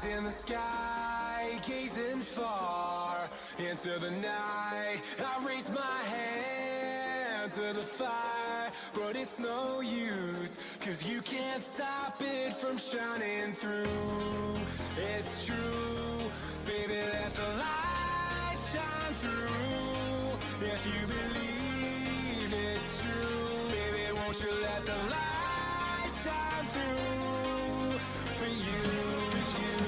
in the sky, gazing far into the night. I raise my hand to the fire, but it's no use, 'cause you can't stop it from shining through. It's true, baby, let the light shine through. If you believe it's true, baby, won't you let the light shine through for you, for you,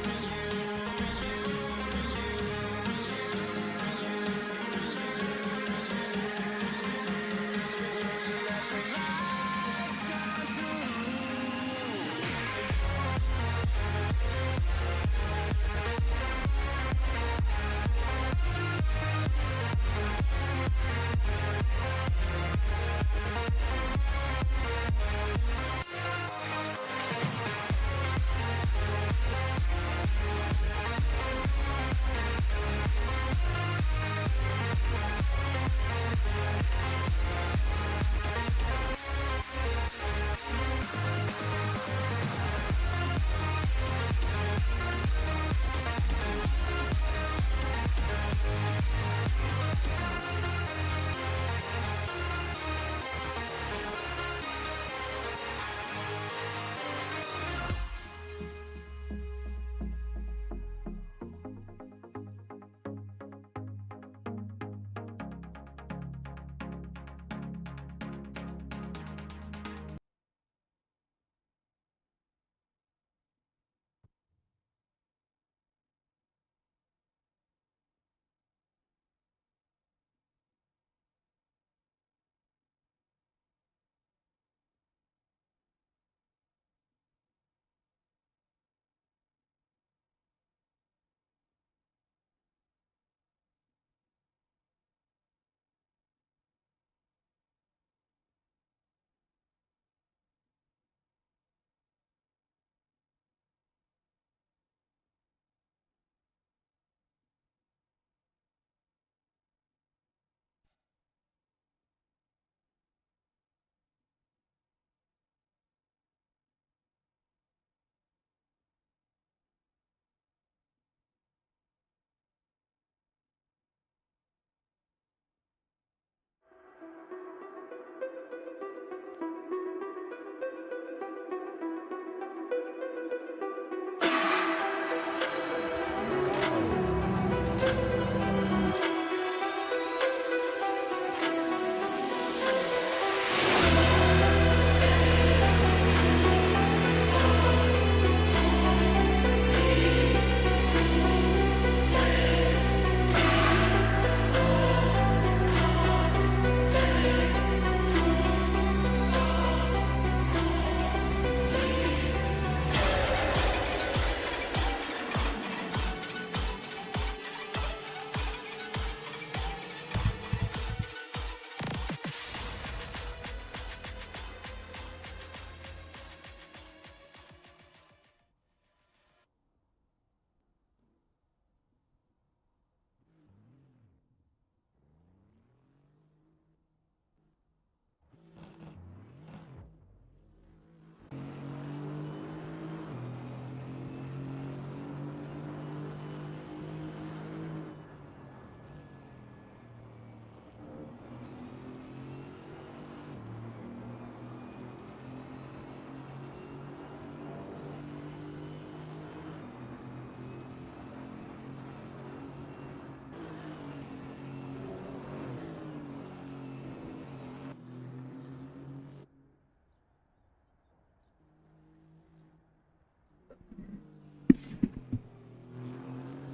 for you, for you, for you, for you, for you, won't you let the light shine through?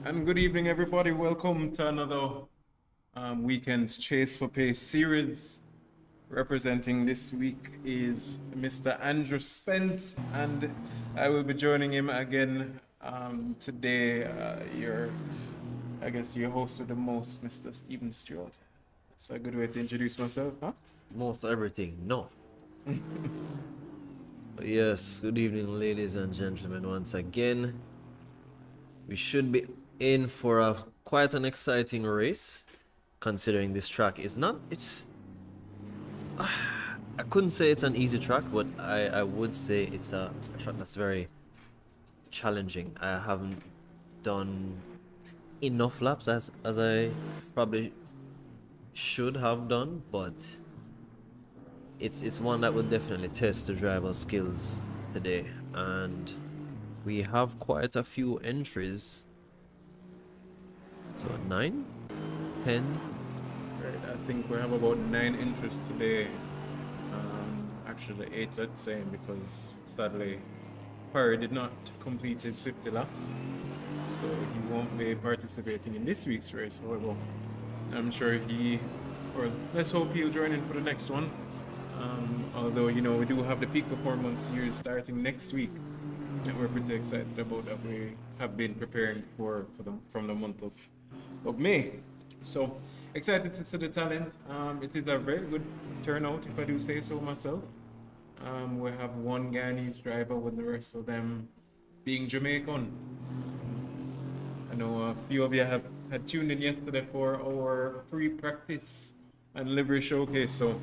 And good evening, everybody. Welcome to another weekend's Chase for Pace series. Representing this week is Mr. Andrew Spence, and I will be joining him again today. Your host with the most, Mr. Stephen Stewart. That's a good way to introduce myself, huh? Most everything, no. Yes, good evening, ladies and gentlemen. Once again, we should be in for quite an exciting race, considering this track is not. I couldn't say it's an easy track, but I would say it's a track that's very challenging. I haven't done enough laps as I probably should have done, but it's one that will definitely test the driver skills today, and we have quite a few entries. So 9, 10. Right, I think we have about 9 entries today. Actually 8, let's say, because sadly Perry did not complete his 50 laps, so he won't be participating in this week's race. However, I'm sure or let's hope he'll join in for the next one. Although, you know, we do have the peak performance series starting next week that we're pretty excited about, that we have been preparing for from the month of May. So excited to see the talent. It is a very good turnout, if I do say so myself. We have one Guyanese driver, with the rest of them being Jamaican. I know a few of you had tuned in yesterday for our free practice and livery showcase, so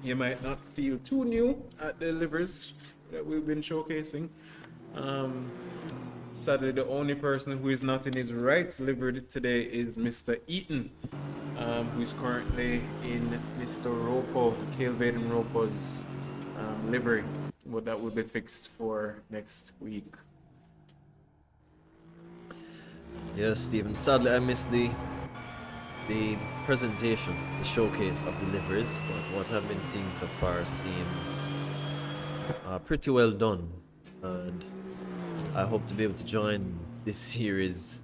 you might not feel too new at the liveries that we've been showcasing. Sadly, the only person who is not in his right livery today is Mr. Eaton, who is currently in Mr. Ropo, Cale Vaden Ropo's livery, but that will be fixed for next week. Yes, Stephen. Sadly, I missed the presentation, the showcase of the liveries, but what I've been seeing so far seems pretty well done, and I hope to be able to join this series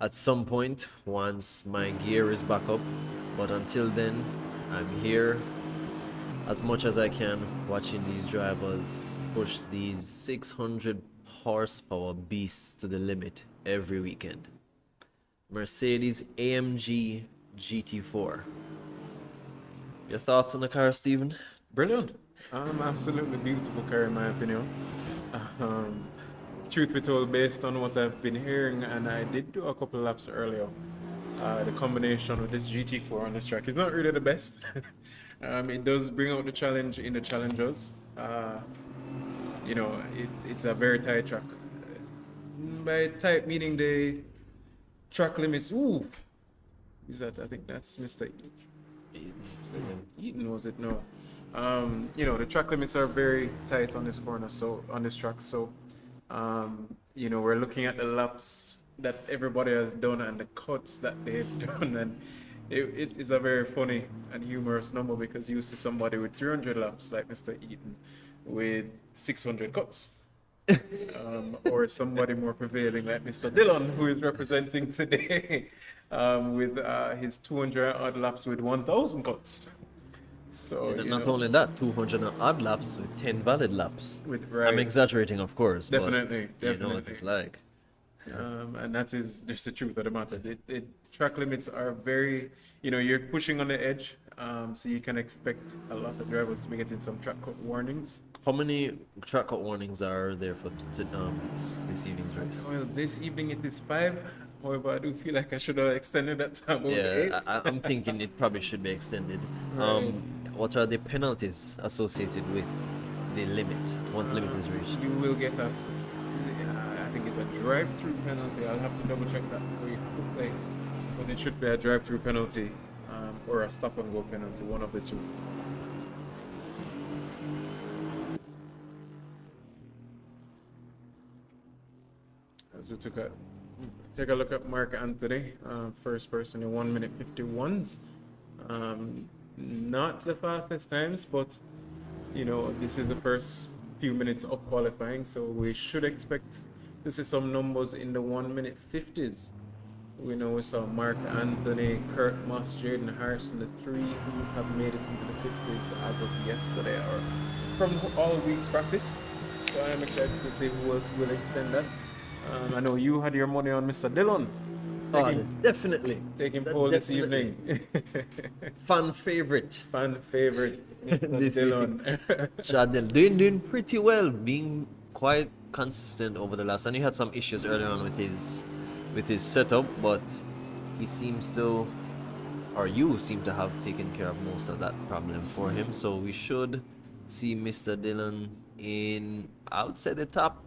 at some point once my gear is back up. But until then, I'm here as much as I can, watching these drivers push these 600 horsepower beasts to the limit every weekend. Mercedes AMG GT4. Your thoughts on the car, Stephen? Brilliant. Absolutely beautiful car, in my opinion. Truth be told, based on what I've been hearing, and I did do a couple of laps earlier, the combination with this GT4 on this track is not really the best. It does bring out the challenge in the challengers. You know, it's a very tight track. By tight, meaning the track limits. Ooh, is that? I think that's Mr. Eaton, was it? No. You know, the track limits are very tight on this corner, so on this track. So, you know, we're looking at the laps that everybody has done and the cuts that they've done, and it is a very funny and humorous number, because you see somebody with 300 laps like Mr. Eaton with 600 cuts. Or somebody more prevailing like Mr. Dillon, who is representing today with his 200 odd laps with 1,000 cuts. So And not only that, 200 odd laps with 10 valid laps. Right. I'm exaggerating, of course, Definitely, but you know what it's like. And that is just the truth of the matter. Track limits are very, you know, you're pushing on the edge, so you can expect a lot of drivers to be getting some track cut warnings. How many track cut warnings are there for this evening's race? Well, this evening it is 5. However, I do feel like I should have extended that time over to 8. I'm thinking it probably should be extended. Right. What are the penalties associated with the limit once limit is reached? You will get I think it's a drive-through penalty. I'll have to double check that for you quickly, but it should be a drive-through penalty or a stop-and-go penalty, one of the two. As we take a look at Mark Anthony, first person in 1 minute 51s. Not the fastest times, but you know, this is the first few minutes of qualifying, so we should expect to see some numbers in the 1 minute 50s. We know we saw Mark Anthony, Kurt Moss, Jaden Harrison, the 3 who have made it into the 50s as of yesterday, or from all week's practice. So I am excited to see who else will extend that. I know you had your money on Mr. Dillon. Definitely. Taking pole this evening. Fan favorite. Fan favorite, Mr. This Dillon. Chad Dillon doing pretty well, being quite consistent over the last. And he had some issues earlier on with his setup, but he seems to, or you seem to have taken care of most of that problem for him. So we should see Mr. Dillon in, I would say, the top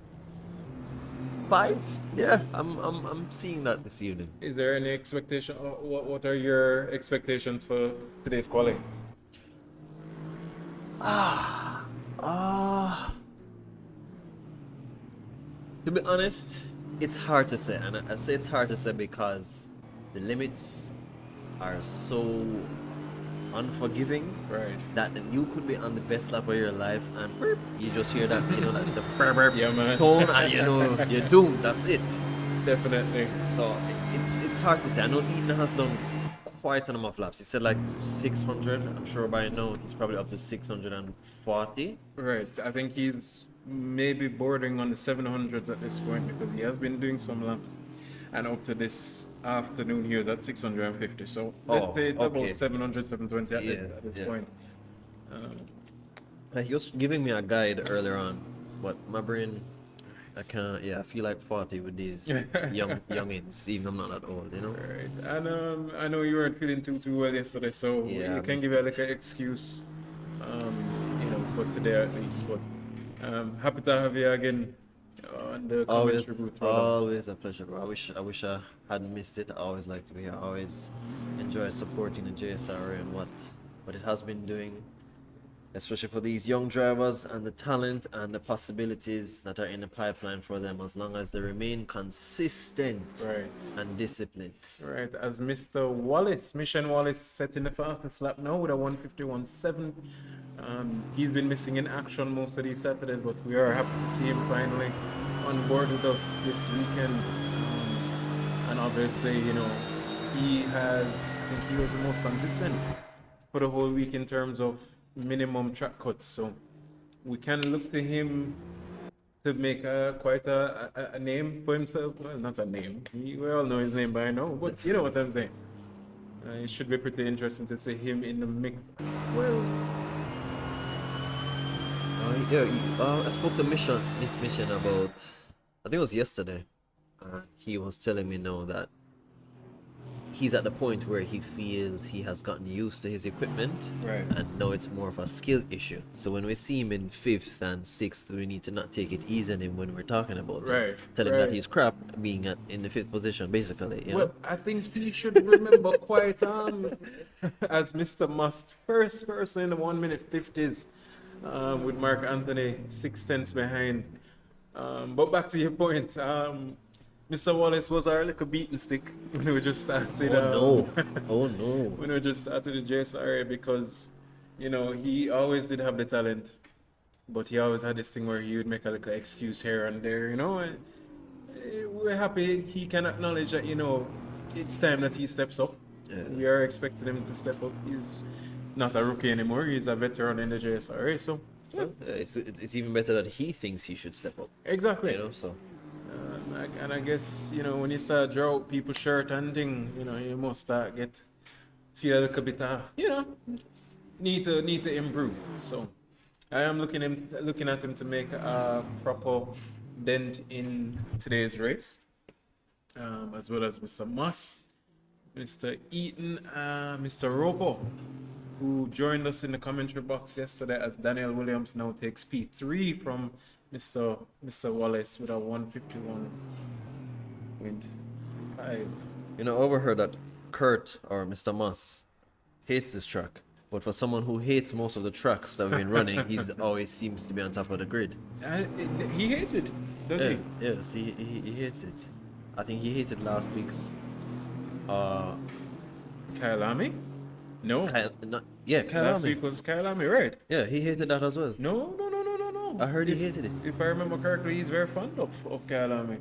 5? Yeah, I'm seeing that this evening. Is there any expectation? What are your expectations for today's quality? Ah, to be honest, it's hard to say, and I say it's hard to say because the limits are so unforgiving Right. that you could be on the best lap of your life and burp, you just hear that, you know, that the burp, burp Yeah, man. tone, and you know you're doomed. That's it. Definitely. So it's hard to say. I know Eaton has done quite a number of laps. He said like 600. I'm sure by now he's probably up to 640. Right. I think he's maybe bordering on the 700s at this point because he has been doing some laps. And up to this afternoon, he was at 650. So let's Oh, say it's okay. about 700, 720 at this Yeah. point. He was giving me a guide earlier on, but my brain, I can't. Yeah, I feel like 40 with these youngins, even I'm not that old, you know. Right. And I know you weren't feeling too well yesterday, so Yeah, you can give it like an excuse, for today at least. But happy to have you again on the Always, commentary booth, brother. always a pleasure, bro. I wish I hadn't missed it. I always like to be here. I always enjoy supporting the JSRA and what it has been doing, especially for these young drivers and the talent and the possibilities that are in the pipeline for them, as long as they remain consistent Right. and disciplined. Right, as Mr. Wallace, Mission Wallace, setting the fastest lap now with a 151.7. He's been missing in action most of these Saturdays, but we are happy to see him finally on board with us this weekend. And obviously, I think he was the most consistent for the whole week in terms of minimum track cuts. So we can look to him to make quite a name for himself. Well, not a name. We all know his name by now, but you know what I'm saying. It should be pretty interesting to see him in the mix. Well, I spoke to Nick Mission about, I think it was yesterday. He was telling me now that he's at the point where he feels he has gotten used to his equipment, Right. and now it's more of a skill issue. So when we see him in 5th and 6th, we need to not take it easy on him when we're talking about him. Right, Tell him right. that he's crap being in the 5th position, basically. You well, know? I think he should remember quite as Mr. Must, first person in the 1 minute 50s with Mark Anthony 6 tenths behind. But back to your point, Mr. Wallace was our little beating stick when we just started. Oh no! Oh no! When we just started the JSRA because, he always did have the talent, but he always had this thing where he would make a little excuse here and there, and we're happy he can acknowledge that, it's time that he steps up. Yeah. We are expecting him to step up. He's not a rookie anymore. He's a veteran in the JSRA, so yeah. It's even better that he thinks he should step up. Exactly. You know, so. And I guess, when you start draw out people's shirt and thing, you must start feel a little bit, need to improve. So I am looking at him to make a proper dent in today's race, as well as Mr. Moss, Mr. Eaton, Mr. Ropo, who joined us in the commentary box yesterday as Daniel Williams now takes P3 from Mr. Wallace with a 151.5. Overheard that Kurt or Mr. Moss hates this track, but for someone who hates most of the tracks that we've been running, he's always seems to be on top of the grid. He hates it, does Yeah, he? yes, he hates it. I think he hated last week's. Kyle Kyalami? No. Kyle Last Lamy. week was Kyalami, right? Yeah, he hated that as well. No. I heard he hated it. If I remember correctly, he's very fond of Kyalami.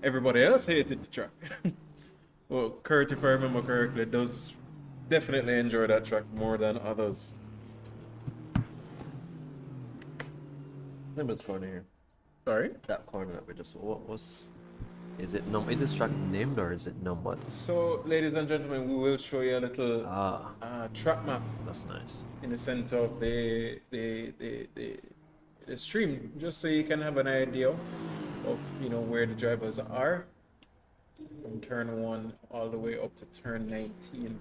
Everybody else hated the track. Well, Kurt, if I remember correctly, does definitely enjoy that track more than others. Remember this corner here. Sorry? That corner that we just. What was? Is it is this track named or is it numbered? So, ladies and gentlemen, we will show you a little track map That's nice. in the center of the stream, just so you can have an idea of where the drivers are from turn 1 all the way up to turn 19.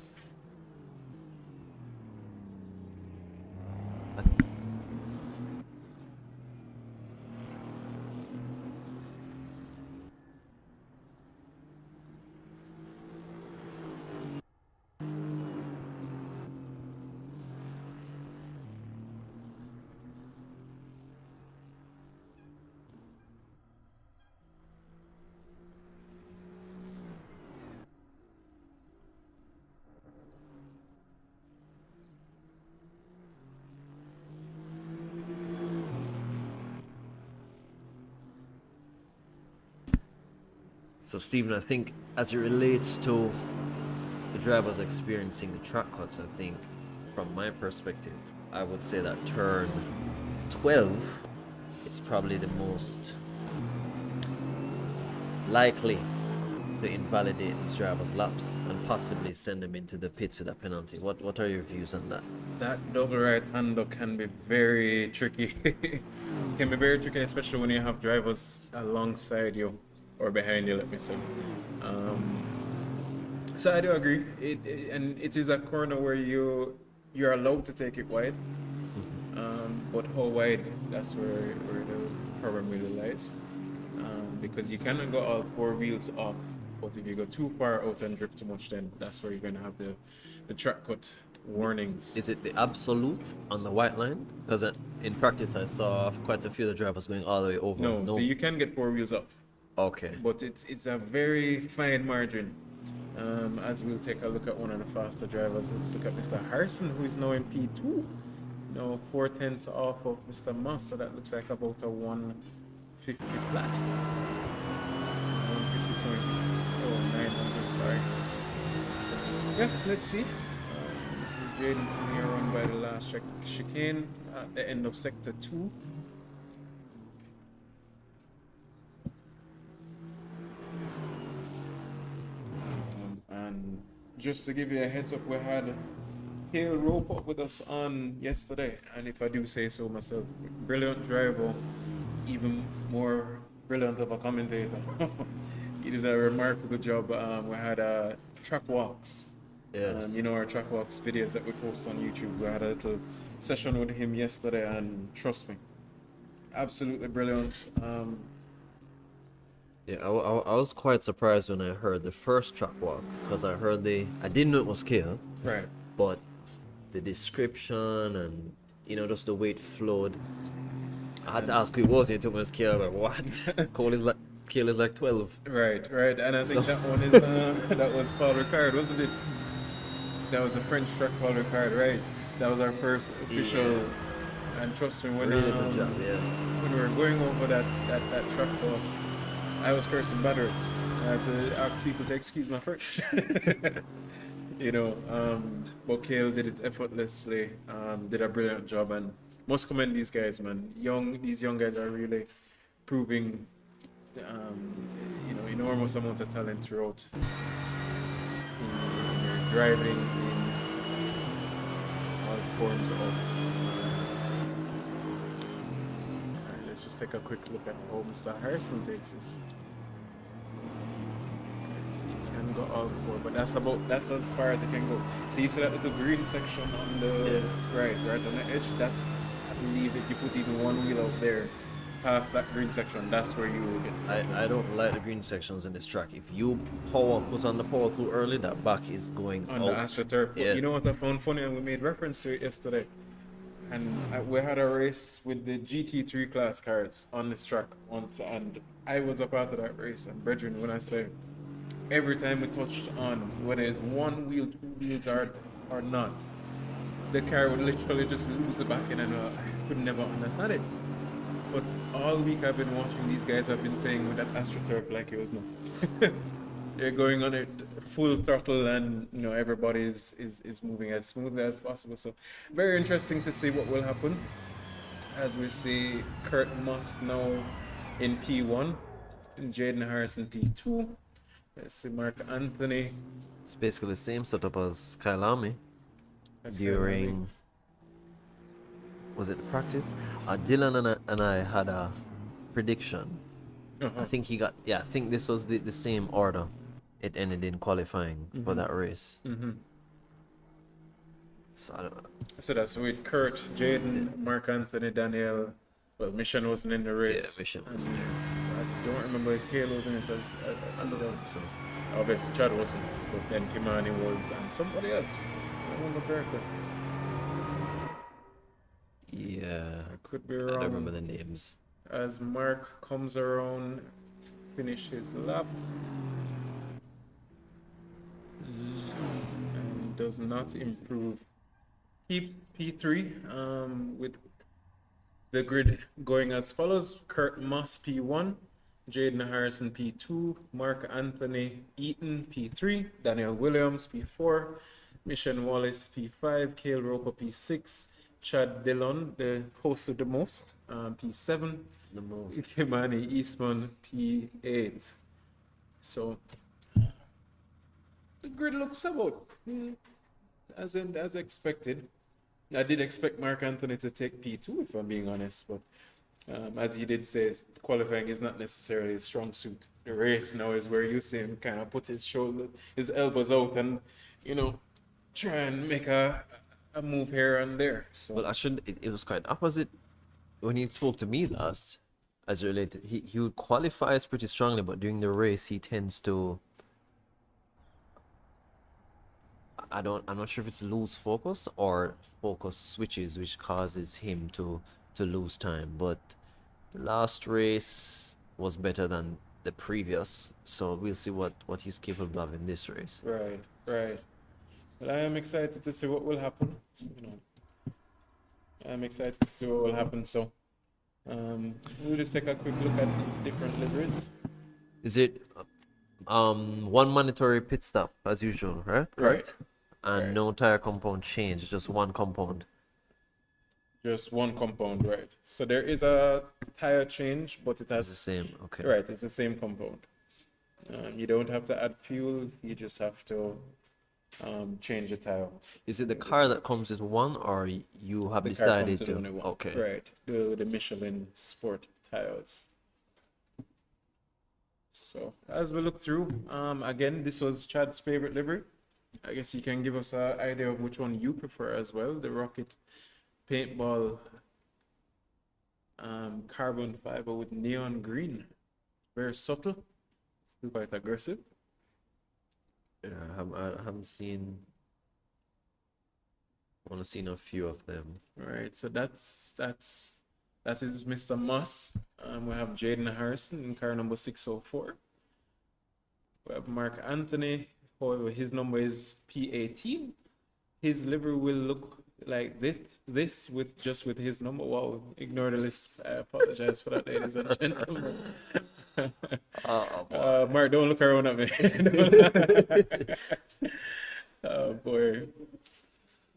So, Stephen, I think as it relates to the drivers experiencing the track cuts, I think from my perspective, I would say that turn 12 is probably the most likely to invalidate these drivers' laps and possibly send them into the pits with a penalty. What are your views on that? That double right-hander can be very tricky. Can be very tricky, especially when you have drivers alongside you or behind you, let me say. So I do agree. And it is a corner where you're allowed to take it wide. But how wide? That's where the problem really lies. Because you cannot go all four wheels off. But if you go too far out and drift too much, then that's where you're going to have the track cut warnings. Is it the absolute on the white line? Because in practice, I saw quite a few of the drivers going all the way over. No, so you can get four wheels off. Okay. But it's a very fine margin. As we'll take a look at one of the faster drivers. Let's look at Mr. Harrison, who is now in P2. Now 4/10 off of Mr. Moss, so that looks like about a 150 flat. 150.900, sorry. Yeah, let's see. This is Jaden coming around by the last chicane at the end of sector 2. And just to give you a heads up, we had Hale Rope up with us on yesterday, and if I do say so myself, brilliant driver, even more brilliant of a commentator. He did a remarkable job. We had track walks. Yes. You know, our track walks videos that we post on YouTube. We had a little session with him yesterday, and trust me, absolutely brilliant. Yeah, I was quite surprised when I heard the first track walk, because I didn't know it was Kale, Right. but the description and just the way it flowed, I had to ask who it was. He told me it was Kale. But what? Kale is like 12. Right. And I think that one is that was Paul Ricard, wasn't it? That was a French track, Paul Ricard, right? That was our first official. Yeah. And trust me, when Really good job, yeah. when we were going over that track box, I was cursing batteries. I had to ask people to excuse my French. But Kale did it effortlessly. Did a brilliant job, and must commend these guys, man. These young guys are really proving, enormous amount of talent throughout in their driving, in all forms of. Alright, let's just take a quick look at how Mr. Harrison takes this. So you can go all four, but that's as far as it can go. So you see that little green section on the right on the edge. That's, I believe, if you put even one wheel out there past that green section, that's where you will get. I don't like the green sections in this track. If you put on the power too early, that back is going On out. the AstroTurf. Yes. You know what I found funny, and we made reference to it yesterday. And we had a race with the GT3 class cars on this track once, and I was a part of that race. And brethren, when I say every time we touched on whether it's one wheel, two wheels, or not, the car would literally just lose the back end, and I could never understand it. But all week I've been watching these guys have been playing with that AstroTurf like it was nothing. They're going on it full throttle, and everybody is moving as smoothly as possible. So very interesting to see what will happen as we see Kurt Moss now in P1 and Jaden Harrison P2. Let's see Mark Anthony. It's basically the same setup as Kyle Army That's during. Was it the practice? Dylan and I had a prediction. Uh-huh. I think I think this was the same order it ended in qualifying for that race. Mm-hmm. So I don't know. So that's with Kurt, Jaden, Mark Anthony, Daniel. Well, Mission wasn't in the race. Yeah, Mission And was there. I don't remember if Kale was in it as I don't think so. obviously Chad wasn't, but then Kimani was, and somebody else. I remember correctly. Yeah. I could be I wrong. don't remember the names. As Mark comes around to finish his lap and does not improve. Keeps P3 with the grid going as follows: Kurt Moss P1, Jaden Harrison P2, Mark Anthony Eaton P3, Daniel Williams P4, Mission Wallace P5, Cale Roper P6, Chad Dillon, the host of the most, P7, The most. Kimani Eastman P8. So the grid looks about as expected. I did expect Mark Anthony to take P2 if I'm being honest, but as he did say, qualifying is not necessarily his strong suit. The race now is where you see him kind of put his elbows out, and try and make a move here and there. So Well, actually, it was quite opposite when he spoke to me last, as it related. He would qualifies pretty strongly, but during the race, he tends to. I'm not sure if it's lose focus or focus switches, which causes him to lose time. But the last race was better than the previous, so we'll see what he's capable of in this race. right. Well, I am excited to see what will happen. I'm excited to see what will happen. So we'll just take a quick look at the different liveries. Is it one mandatory pit stop as usual, right? Right. And Right. no tire compound change, just one compound. Just one compound, right? So there is a tire change, but it It's the has same. Okay. right. It's the same compound. You don't have to add fuel. You just have to change the tire. Is it the car that comes with one, or you have The car decided comes with to? only one. Okay. Right. The Michelin Sport tires. So as we look through, again, this was Chad's favorite livery. I guess you can give us an idea of which one you prefer as well. The Rocket paintball carbon fiber with neon green. Very subtle. Still quite aggressive. Yeah, I haven't seen. Only seen a few of them. Right. So that is Mr. Moss. We have Jaden Harrison in car number 604. We have Mark Anthony. However, his number is P18. His livery will look like this with his number. Wow, ignore the list. I apologize for that, ladies and gentlemen. Mark, don't look around at me. Oh boy.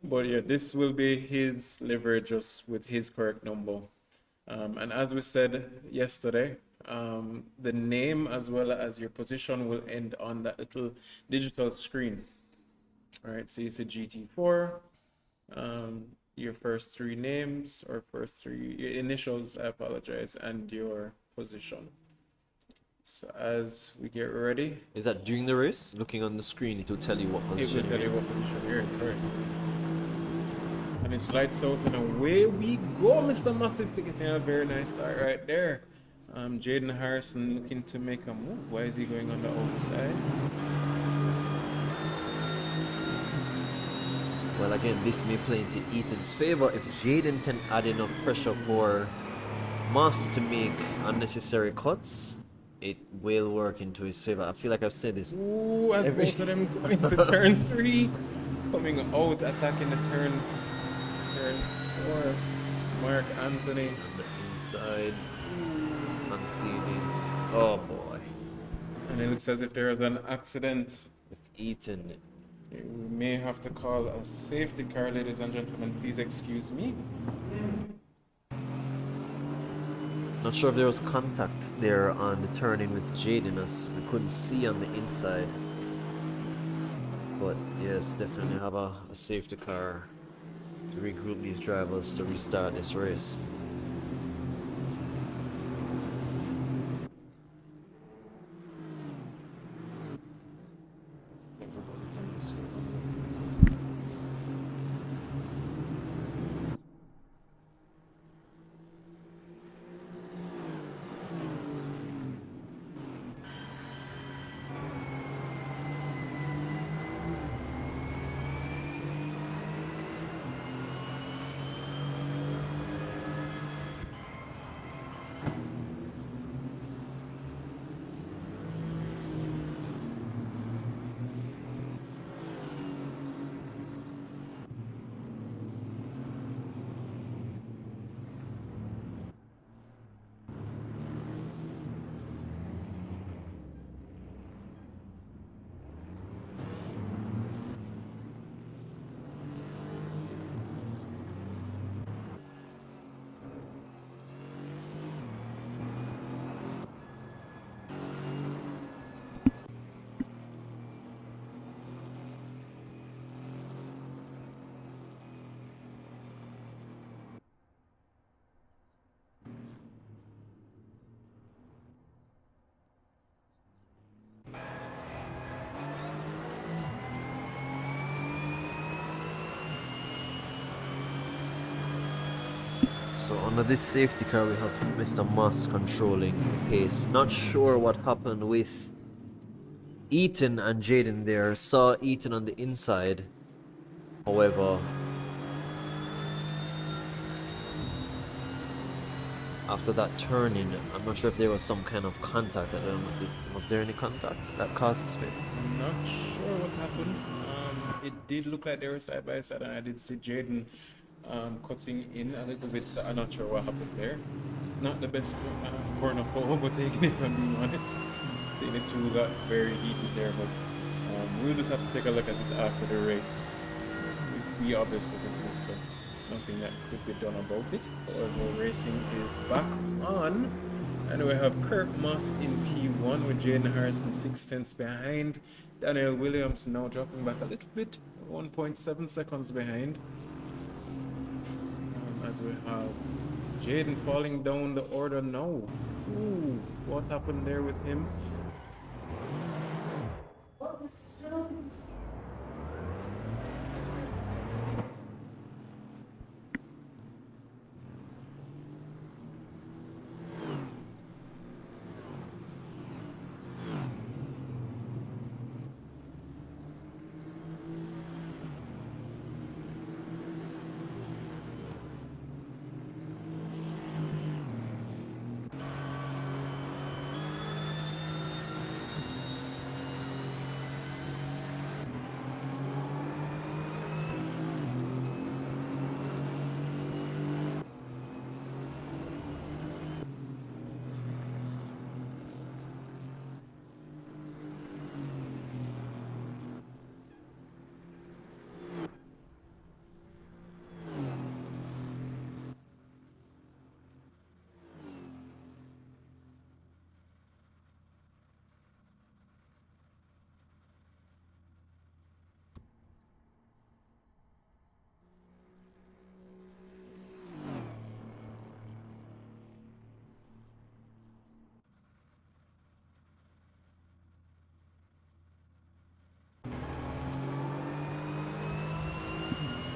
But yeah, this will be his livery just with his correct number. And as we said yesterday, the name as well as your position will end on that little digital screen. All right, so you see GT4, your first three names or your initials, I apologize, and your position. So as we get ready, Is that during the race? Looking on the screen, it will tell you what it position. will tell you what position you're in, correct. And it's lights out and away we go, Mr. Massive, getting a very nice start right there. Jaden Harrison looking to make a move. Why is he going on the outside? Well, again, this may play into Ethan's favor if Jaden can add enough pressure for Moss to make unnecessary cuts. It will work into his favor. I feel like I've said this. Ooh, as both of them going to turn 3, coming out, attacking the turn 4. Mark Anthony. On the inside, unsealing. Oh boy. And it looks as if there is an accident. With Ethan. We may have to call a safety car, ladies and gentlemen. Please excuse me. Not sure if there was contact there on the turn in with Jaden, as we couldn't see on the inside. But yes, definitely have a safety car to regroup these drivers to restart this race. So under this safety car we have Mr. Moss controlling the pace. Not sure what happened with Ethan and Jaden there. Saw Ethan on the inside. However, after that turning, I'm not sure if there was some kind of contact. I don't know. Was there any contact that caused the spin? I'm not sure what happened. It did look like they were side by side, and I did see Jaden cutting in a little bit, so I'm not sure what happened there. Not the best corner for overtaking, if I'm being honest. I think the two got very heated there, but we'll just have to take a look at it after the race. We obviously missed it, so nothing that could be done about it. However, racing is back on, and we have Kirk Moss in P1 with Jaden Harrison 6/10 behind. Daniel Williams now dropping back a little bit, 1.7 seconds behind. As we have Jaden falling down the order now. Ooh, what happened there with him?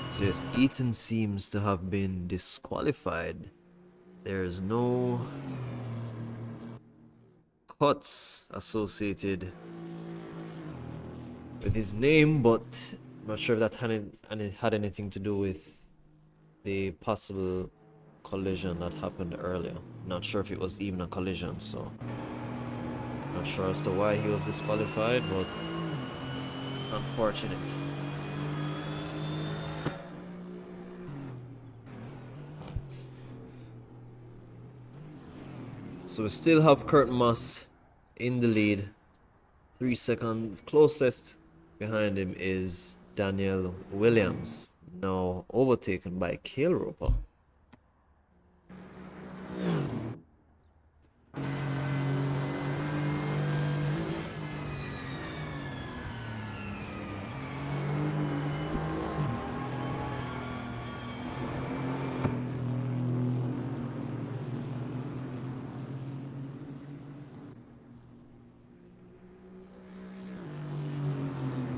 So yes, Eaton seems to have been disqualified. There's no cuts associated with his name, but I'm not sure if that had anything to do with the possible collision that happened earlier. Not sure if it was even a collision, so not sure as to why he was disqualified, but it's unfortunate. So we still have Kurt Moss in the lead. 3 seconds. Closest behind him is Daniel Williams, now overtaken by Cale Roper.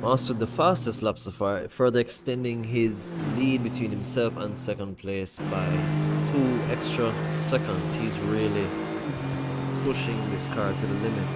Moss with the fastest lap so far, further extending his lead between himself and second place by 2 extra seconds. He's really pushing this car to the limit.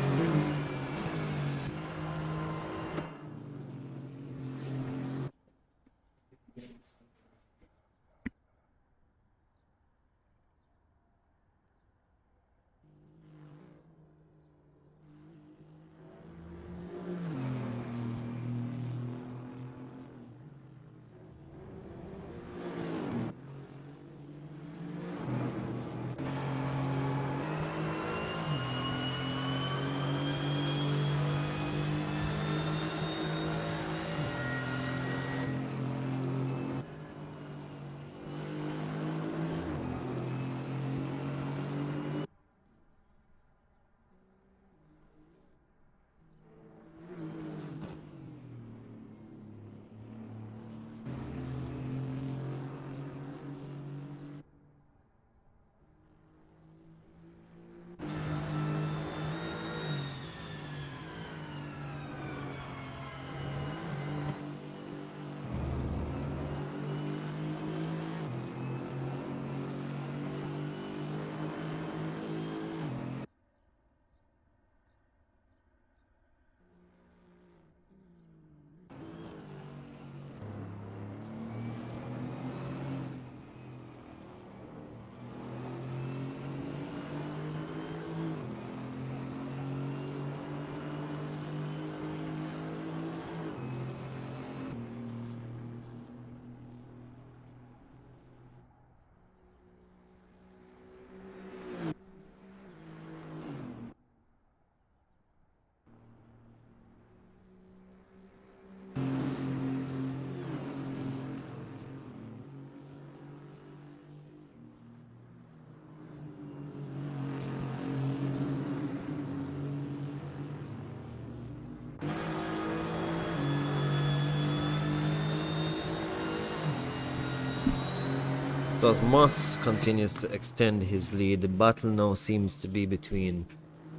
So as Moss continues to extend his lead, the battle now seems to be between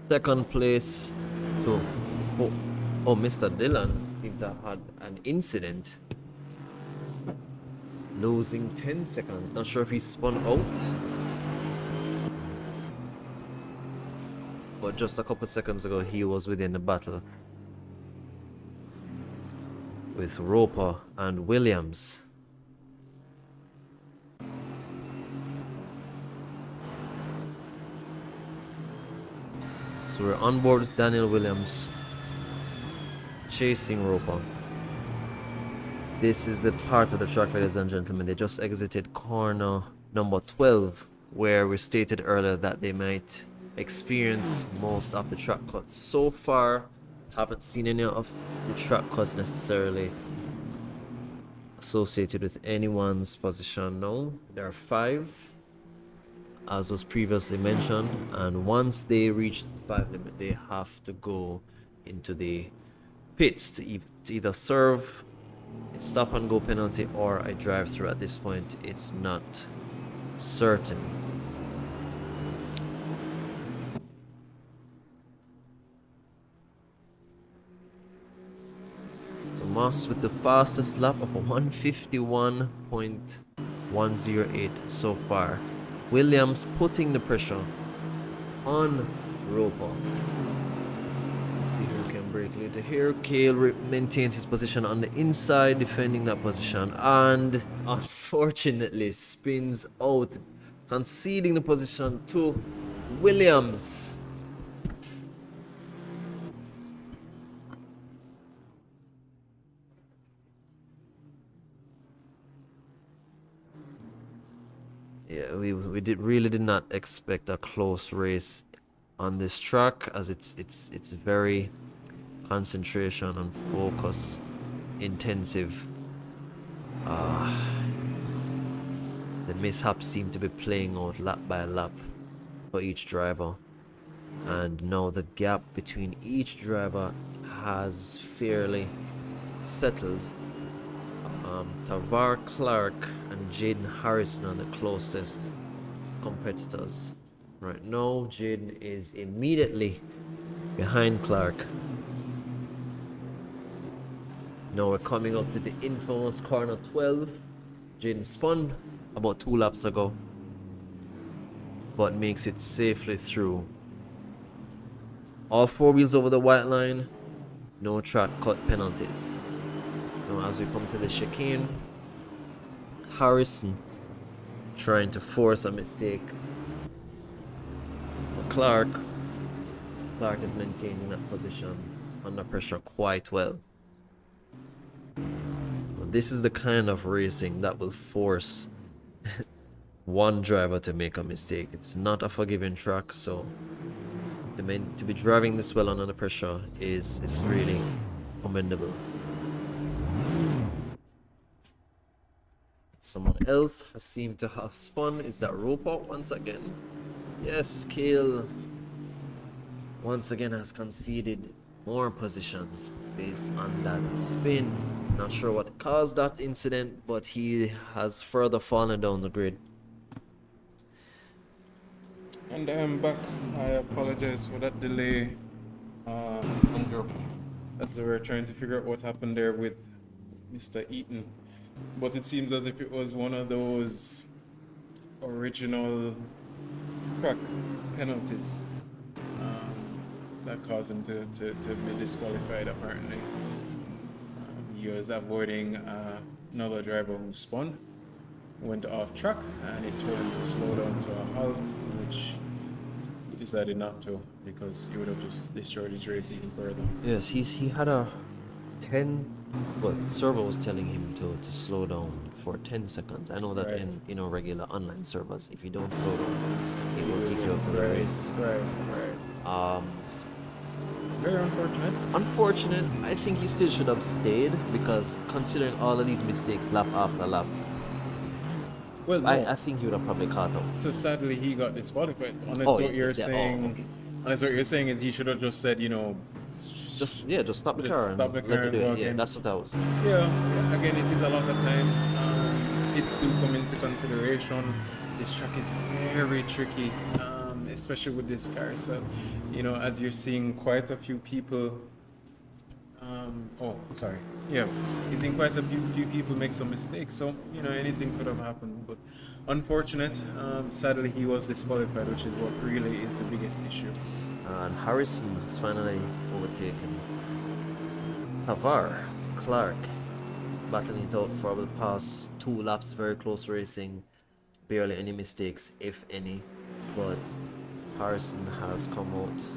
second place to four. Oh, Mr. Dillon seems to have had an incident. Losing 10 seconds. Not sure if he spun out. But just a couple seconds ago, he was within the battle with Roper and Williams. So we're on board with Daniel Williams, chasing Roper. This is the part of the track, ladies and gentlemen. They just exited corner number 12, where we stated earlier that they might experience most of the track cuts. So far, haven't seen any of the track cuts necessarily associated with anyone's position. No, there are 5, as was previously mentioned, and once they reach the 5 limit, they have to go into the pits to either serve a stop and go penalty or a drive through. At this point, it's not certain. So Moss with the fastest lap of a 151.108 so far. Williams putting the pressure on Roper. Let's see who can break later here. Cale maintains his position on the inside, defending that position, and unfortunately spins out, conceding the position to Williams. Yeah, we really did not expect a close race on this track, as it's very concentration and focus intensive. The mishaps seem to be playing out lap by lap for each driver, and now the gap between each driver has fairly settled. Tavar Clark and Jaden Harrison are the closest competitors. Right now, Jaden is immediately behind Clark. Now we're coming up to the infamous corner 12. Jaden spun about 2 laps ago, but makes it safely through. All 4 wheels over the white line, no track cut penalties. Now as we come to the chicane, Harrison trying to force a mistake. But Clark is maintaining that position under pressure quite well. But this is the kind of racing that will force one driver to make a mistake. It's not a forgiving track, so to be driving this well under the pressure is really commendable. Someone else has seemed to have spun. Is that Roper once again? Yes, Cale once again has conceded more positions based on that spin. Not sure what caused that incident, but he has further fallen down the grid. And I'm back. I apologize for that delay. Andrew, as we were trying to figure out what happened there with Mr. Eaton. But it seems as if it was one of those original track penalties that caused him to be disqualified, apparently. He was avoiding another driver who spun, went off track, and it told him to slow down to a halt, which he decided not to, because he would have just destroyed his race even further. Yes, he had a 10. But the server was telling him to slow down for 10 seconds. I know that in regular online servers, if you don't slow down, it will kick you out of the race. Right. Very unfortunate. Unfortunate. I think he still should have stayed, because considering all of these mistakes lap after lap, Well, no. I think he would have probably caught up. So sadly, he got disqualified. Unless Oh, what yes, you're yeah, saying, okay. unless what you're saying is he should have just said, Just stop the Just car and stop the car let it and do go it. Yeah, again. that's what I was saying. yeah. Again, it is a lot of time. hits do come into consideration. This track is very tricky, especially with this car. So, you know, as you're seeing quite a few people. Oh, sorry. Yeah, he's seen quite a few people make some mistakes. So, you know, anything could have happened. But unfortunate. Sadly, he was disqualified, which is what really is the biggest issue. And Harrison has finally overtaken Tavar. Clark battling it out for the past 2 laps, very close racing, barely any mistakes, if any. But Harrison has come out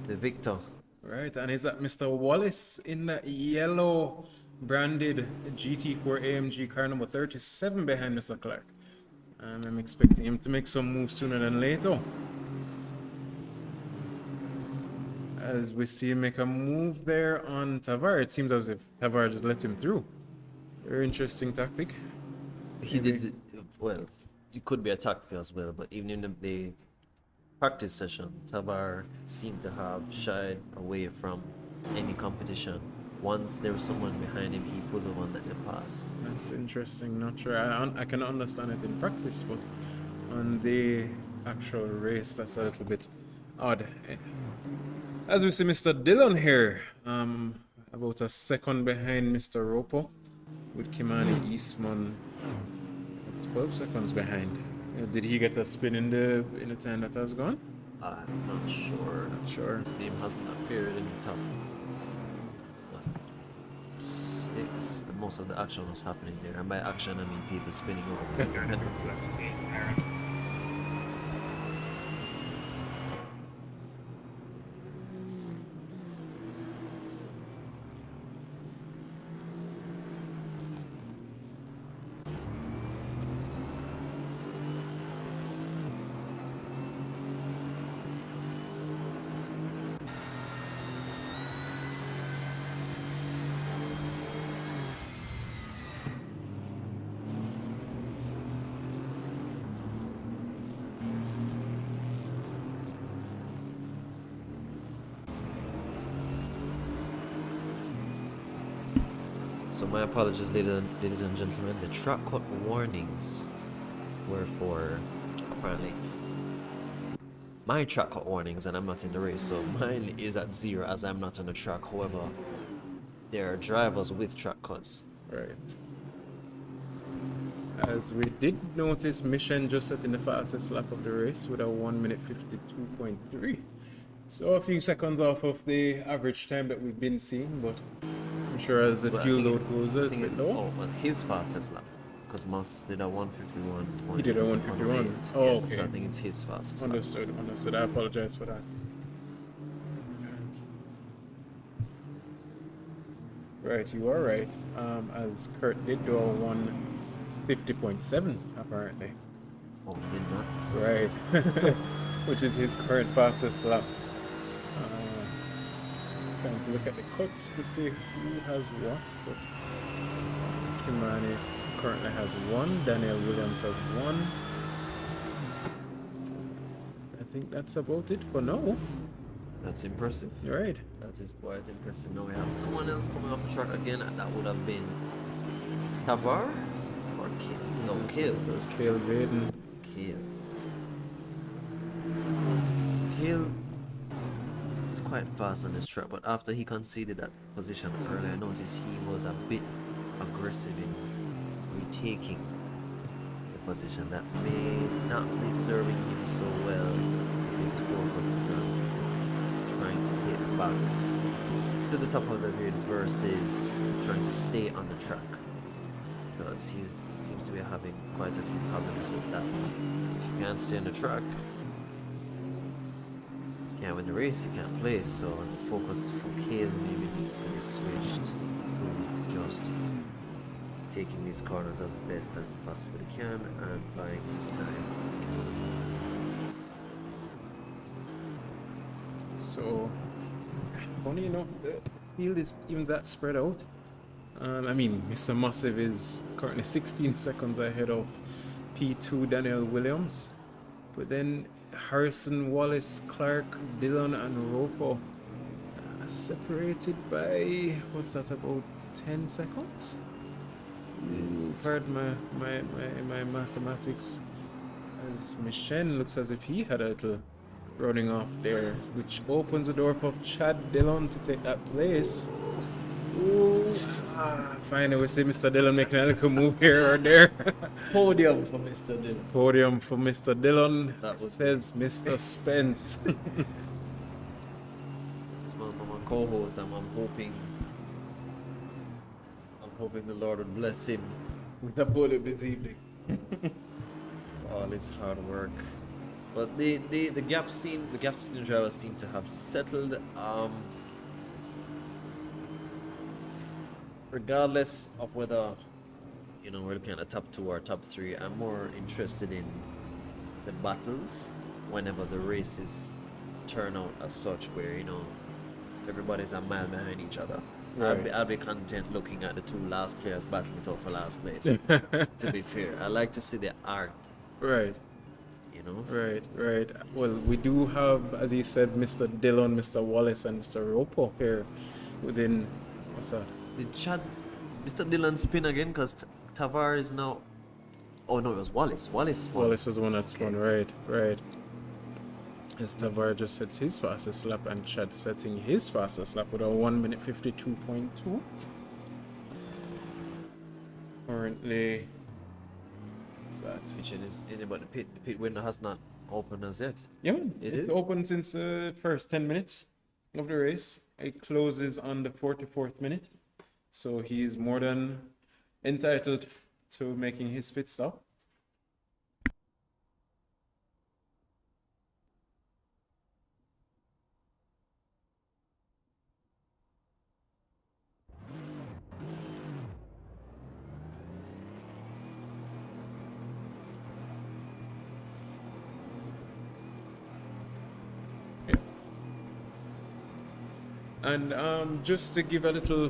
the victor. Right, and is that Mr. Wallace in that yellow branded GT4 AMG car number 37 behind Mr. Clark? I'm expecting him to make some moves sooner than later. As we see him make a move there on Tavar, it seems as if Tavar just let him through. Very interesting tactic. He did, well, it could be a tactic as well, but even in the practice session, Tavar seemed to have shied away from any competition. Once there was someone behind him, he pulled them and let them pass. That's interesting. Not sure. I can understand it in practice, but on the actual race, that's a little bit odd. As we see Mr. Dillon here, about a second behind Mr. Roper, with Kimani Eastman 12 seconds behind. Did he get a spin in the time that has gone? I'm not sure. Not sure. His name hasn't appeared in the top. What? 6. And most of the action was happening there. And by action, I mean people spinning over. Penalties. So my apologies, ladies and gentlemen. The track cut warnings were for, apparently, my track cut warnings, and I'm not in the race, so mine is at 0 as I'm not on the track. However, there are drivers with track cuts. Right. As we did notice, Mission just set in the fastest lap of the race with a 1 minute 52.3. So a few seconds off of the average time that we've been seeing, but I'm sure as the fuel load goes a bit low. Oh, well, his fastest lap, because Moss did a 151. He did a 151. Oh, yeah, okay. So I think it's his fastest lap. Understood. I apologize for that. Right, you are right. As Kurt did do a 150.7 apparently. Oh, did not? Right. Which is his current fastest lap. Trying to look at the cuts to see who has what, but Kimani currently has 1, Daniel Williams has 1. I think that's about it for now. That's impressive. You're right. That is quite impressive. Now we have someone else coming off the track again, and that would have been Tavar or Kale? No, Kale. It was Kale Vaden. Kale is quite fast on this track, but after he conceded that position earlier, I noticed he was a bit aggressive in retaking the position. That may not be serving him so well if his focus is on trying to get back to the top of the grid versus trying to stay on the track, because he seems to be having quite a few problems with that. If you can't stay on the track, you can't win the race, you can't place, so the focus for Kale maybe needs to be switched to just taking these corners as best as he possibly can and buying his time. So, funny enough, the field is even that spread out. I mean, Mr. Massive is currently 16 seconds ahead of P2 Daniel Williams. But then Harrison, Wallace, Clark, Dillon, and Ropo separated by, what's that, about 10 seconds? Pardon my mathematics. As Michelle looks as if he had a little running off there, which opens the door for Chad Dillon to take that place. Ooh, finally we see Mr. Dillon making a little move here or there. Podium for Mr. Dillon. Podium for Mr. Dillon, That was says Mr. Spence. It's my co-host, and I'm hoping the Lord would bless him with a podium this evening. All his hard work. But the gaps between the drivers seem to have settled. Regardless of whether we're looking at the top 2 or top 3, I'm more interested in the battles whenever the races turn out as such, where everybody's a mile behind each other. Right. I'll be content looking at the 2 last players battling it out for last place. To be fair, I like to see the art. Right. Right. Well, we do have, as he said, Mr. Dillon, Mr. Wallace, and Mr. Ropo here within. What's that? Did Mr. Dillon spin again? Because Tavar is now. Oh no, it was Wallace. Wallace spun. Wallace was the one that spun. Right. As Tavar just sets his fastest lap, and Chad setting his fastest lap with a 1:52.2. Currently. What's that? Which is but the pit window has not opened as yet. Yeah, man. It's It's open since the first 10 minutes of the race. It closes on the 44th minute. So he is more than entitled to making his pit stop. And just to give a little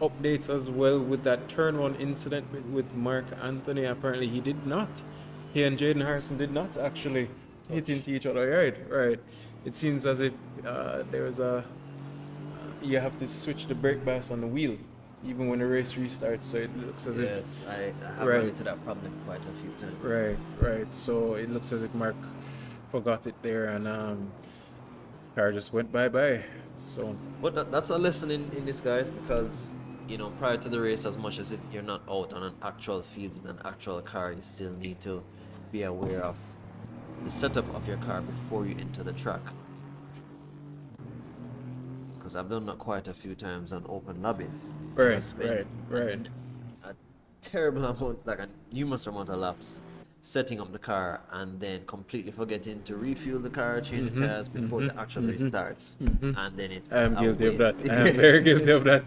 updates as well with that turn 1 incident with Mark Anthony, apparently he and Jaden Harrison did not actually hit into each other. Right. It seems as if there's you have to switch the brake bias on the wheel even when the race restarts, so it looks as if I have run into that problem quite a few times. Right. So it looks as if Mark forgot it there, and car just went bye. So, but that's a lesson in disguise, because prior to the race, as much as you're not out on an actual field in an actual car, you still need to be aware of the setup of your car before you enter the track. Because I've done that quite a few times on open lobbies. right. A terrible amount, like a numerous amount of laps setting up the car, and then completely forgetting to refuel the car, change the tires before the actual race starts. And then it's I am guilty of that. I am very guilty of that.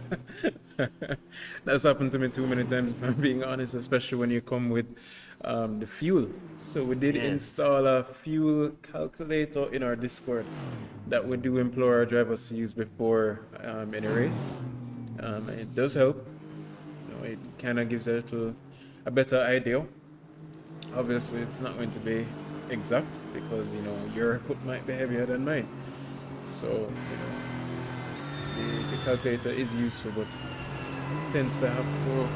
That's happened to me too many times, if I'm being honest, especially when you come with the fuel. So we did install a fuel calculator in our Discord that we do implore our drivers to use before any race. It does help. It kind of gives a better idea. Obviously, it's not going to be exact, because your foot might be heavier than mine. So the calculator is useful, but tends to have to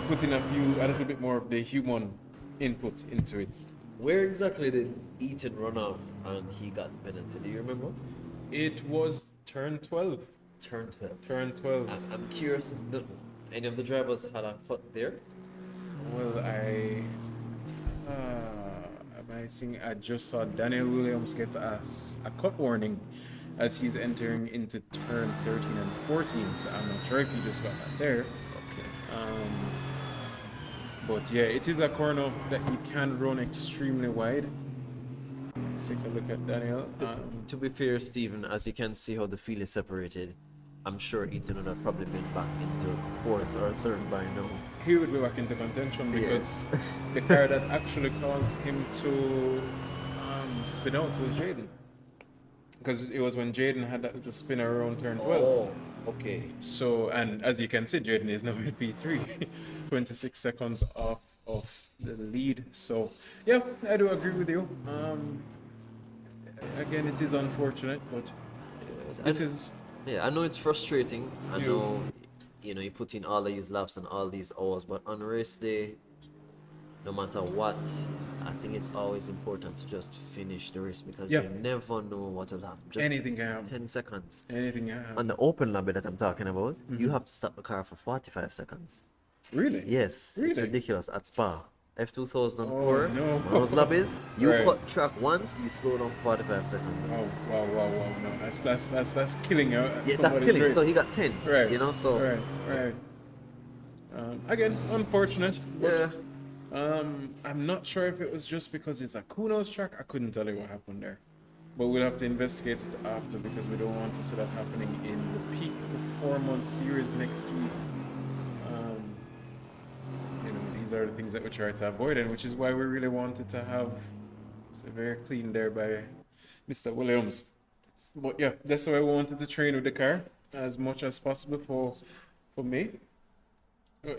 put in a little bit more of the human input into it. Where exactly did Eaton run off and he got the penalty? Do you remember? It was turn 12. Turn 12. Turn 12. I'm curious. Any of the drivers had a foot there? Well, I just saw Daniel Williams get a cut warning as he's entering into turn 13 and 14, so I'm not sure if he just got that there. Okay. But yeah, it is a corner that you can run extremely wide. Let's take a look at Daniel. To be fair, Stephen, as you can see how the field is separated, I'm sure Eaton would have probably been back into 4th or 3rd by now. He would be back into contention, because the car that actually caused him to spin out was Jaden. Because it was when Jaden had that little spin around turn 12. Oh, okay. So, and as you can see, Jaden is now in P3, 26 seconds off of the lead. So, yeah, I do agree with you. Again, it is unfortunate, but this is... Yeah, I know it's frustrating. I know you know, you put in all these laps and all these hours, but on race day, no matter what, I think it's always important to just finish the race because Yeah. you never know what will happen. Just Anything can happen. 10 seconds. Anything can happen. On the open lobby that I'm talking about, you have to stop the car for 45 seconds. Really? Yes, it's Really? ridiculous at Spa. F2004, Oh, no. one of those lobbies, you Right. cut track once, you slow down for 45 seconds. Wow, wow, wow, wow. No, that's killing Yeah, that's somebody's killing. race. So he got 10. Right. You know, so Right. Again, unfortunate. yeah. I'm not sure if it was just because it's a Kuno's track. I couldn't tell you what happened there. But we'll have to investigate it after because we don't want to see that happening in the peak performance series next week. You know, these are the things that we try to avoid, and which is why we really wanted to have it's very clean there by Mr. Williams. But yeah, that's why we wanted to train with the car as much as possible for me.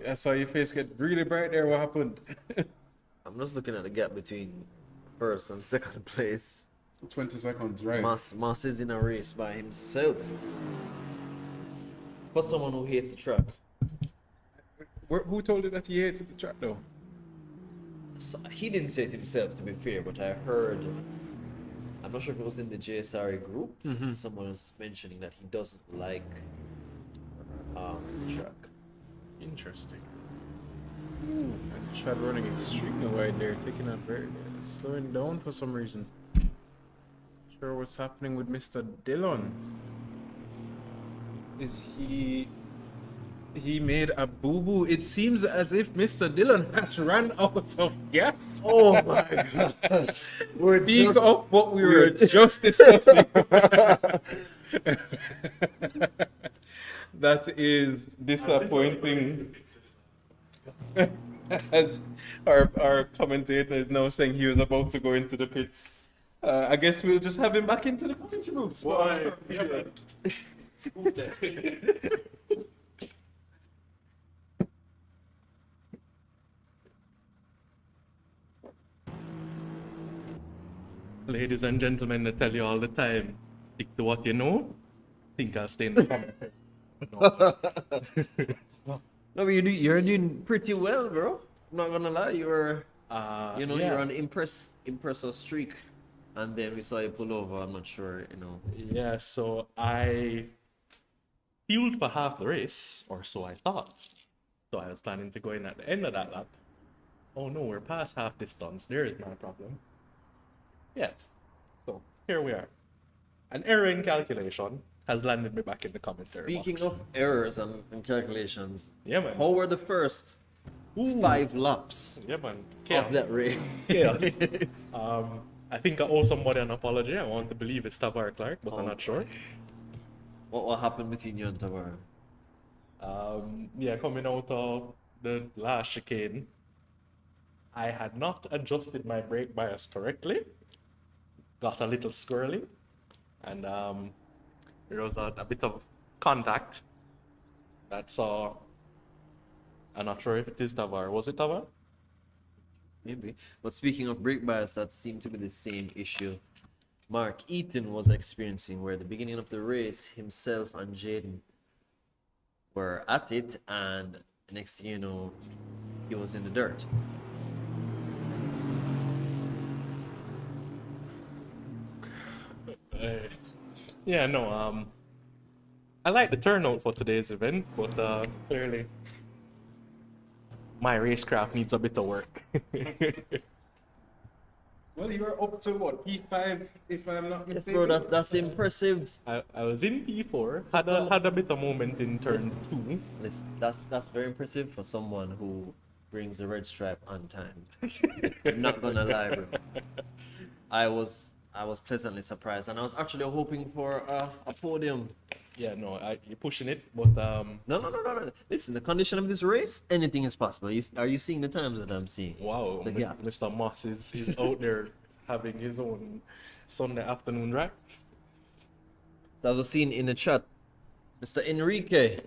I saw your face get really bright there. What happened? I'm just looking at the gap between first and second place. 20 seconds, right? Moss is in a race by himself. For someone who hates the track. Who told you that he hated the track though? So, he didn't say it himself, to be fair, but I heard. I'm not sure if it was in the JSRA group. Someone was mentioning that he doesn't like the track. Interesting. And Chad running extremely wide there, taking a very slowing down for some reason. Sure, what's happening with Mr. Dillon? Is he made a boo-boo? It seems as if Mr. Dillon has run out of gas. Oh my god. Speak of what we were just discussing. That is disappointing. As our commentator is now saying he was about to go into the pits. I guess we'll just have him back into the commentary booth. Why? Ladies and gentlemen, I tell you all the time, stick to what you know. Think I'll stay in the commentary. No, but you're doing pretty well, bro. I'm not gonna lie, you're you're on impressive streak, and then we saw you pull over. I'm not sure, Yeah, so I fueled for half the race, or so I thought. So I was planning to go in at the end of that lap. Oh no, we're past half distance. There is my problem. Yeah, so here we are. An error in calculation has landed me back in the commentary Speaking box. of errors and calculations, Yeah, man. how were the first 5 laps Yeah, man. of Chaos. that race? Chaos. I think I owe somebody an apology. I want to believe it's Tavar Clark, but I'm not sure. What happened between you and Tavara? Yeah, coming out of the last chicane, I had not adjusted my brake bias correctly. Got a little squirrely, and there was a bit of contact that saw. I'm not sure if it is Tavar. Was it Tavar? Maybe. But speaking of brake bias, that seemed to be the same issue Mark Eaton was experiencing, where at the beginning of the race, himself and Jaden were at it, and next thing you know, he was in the dirt. Yeah, no. I like the turnout for today's event, but clearly my racecraft needs a bit of work. Well, you're up to what, P5, if I'm not Yes, mistaken? bro, that's impressive. I was in P4, had a bit of moment in turn 2. Listen, that's very impressive for someone who brings the red stripe on time. I'm not gonna lie, bro. I was pleasantly surprised, and I was actually hoping for a podium. Yeah, no, you're pushing it, but No. Listen, the condition of this race, anything is possible. Are you seeing the times that I'm seeing? wow, The gap. Mr. Moss is out there having his own Sunday afternoon drive. So I was seeing in the chat, Mr. Enrique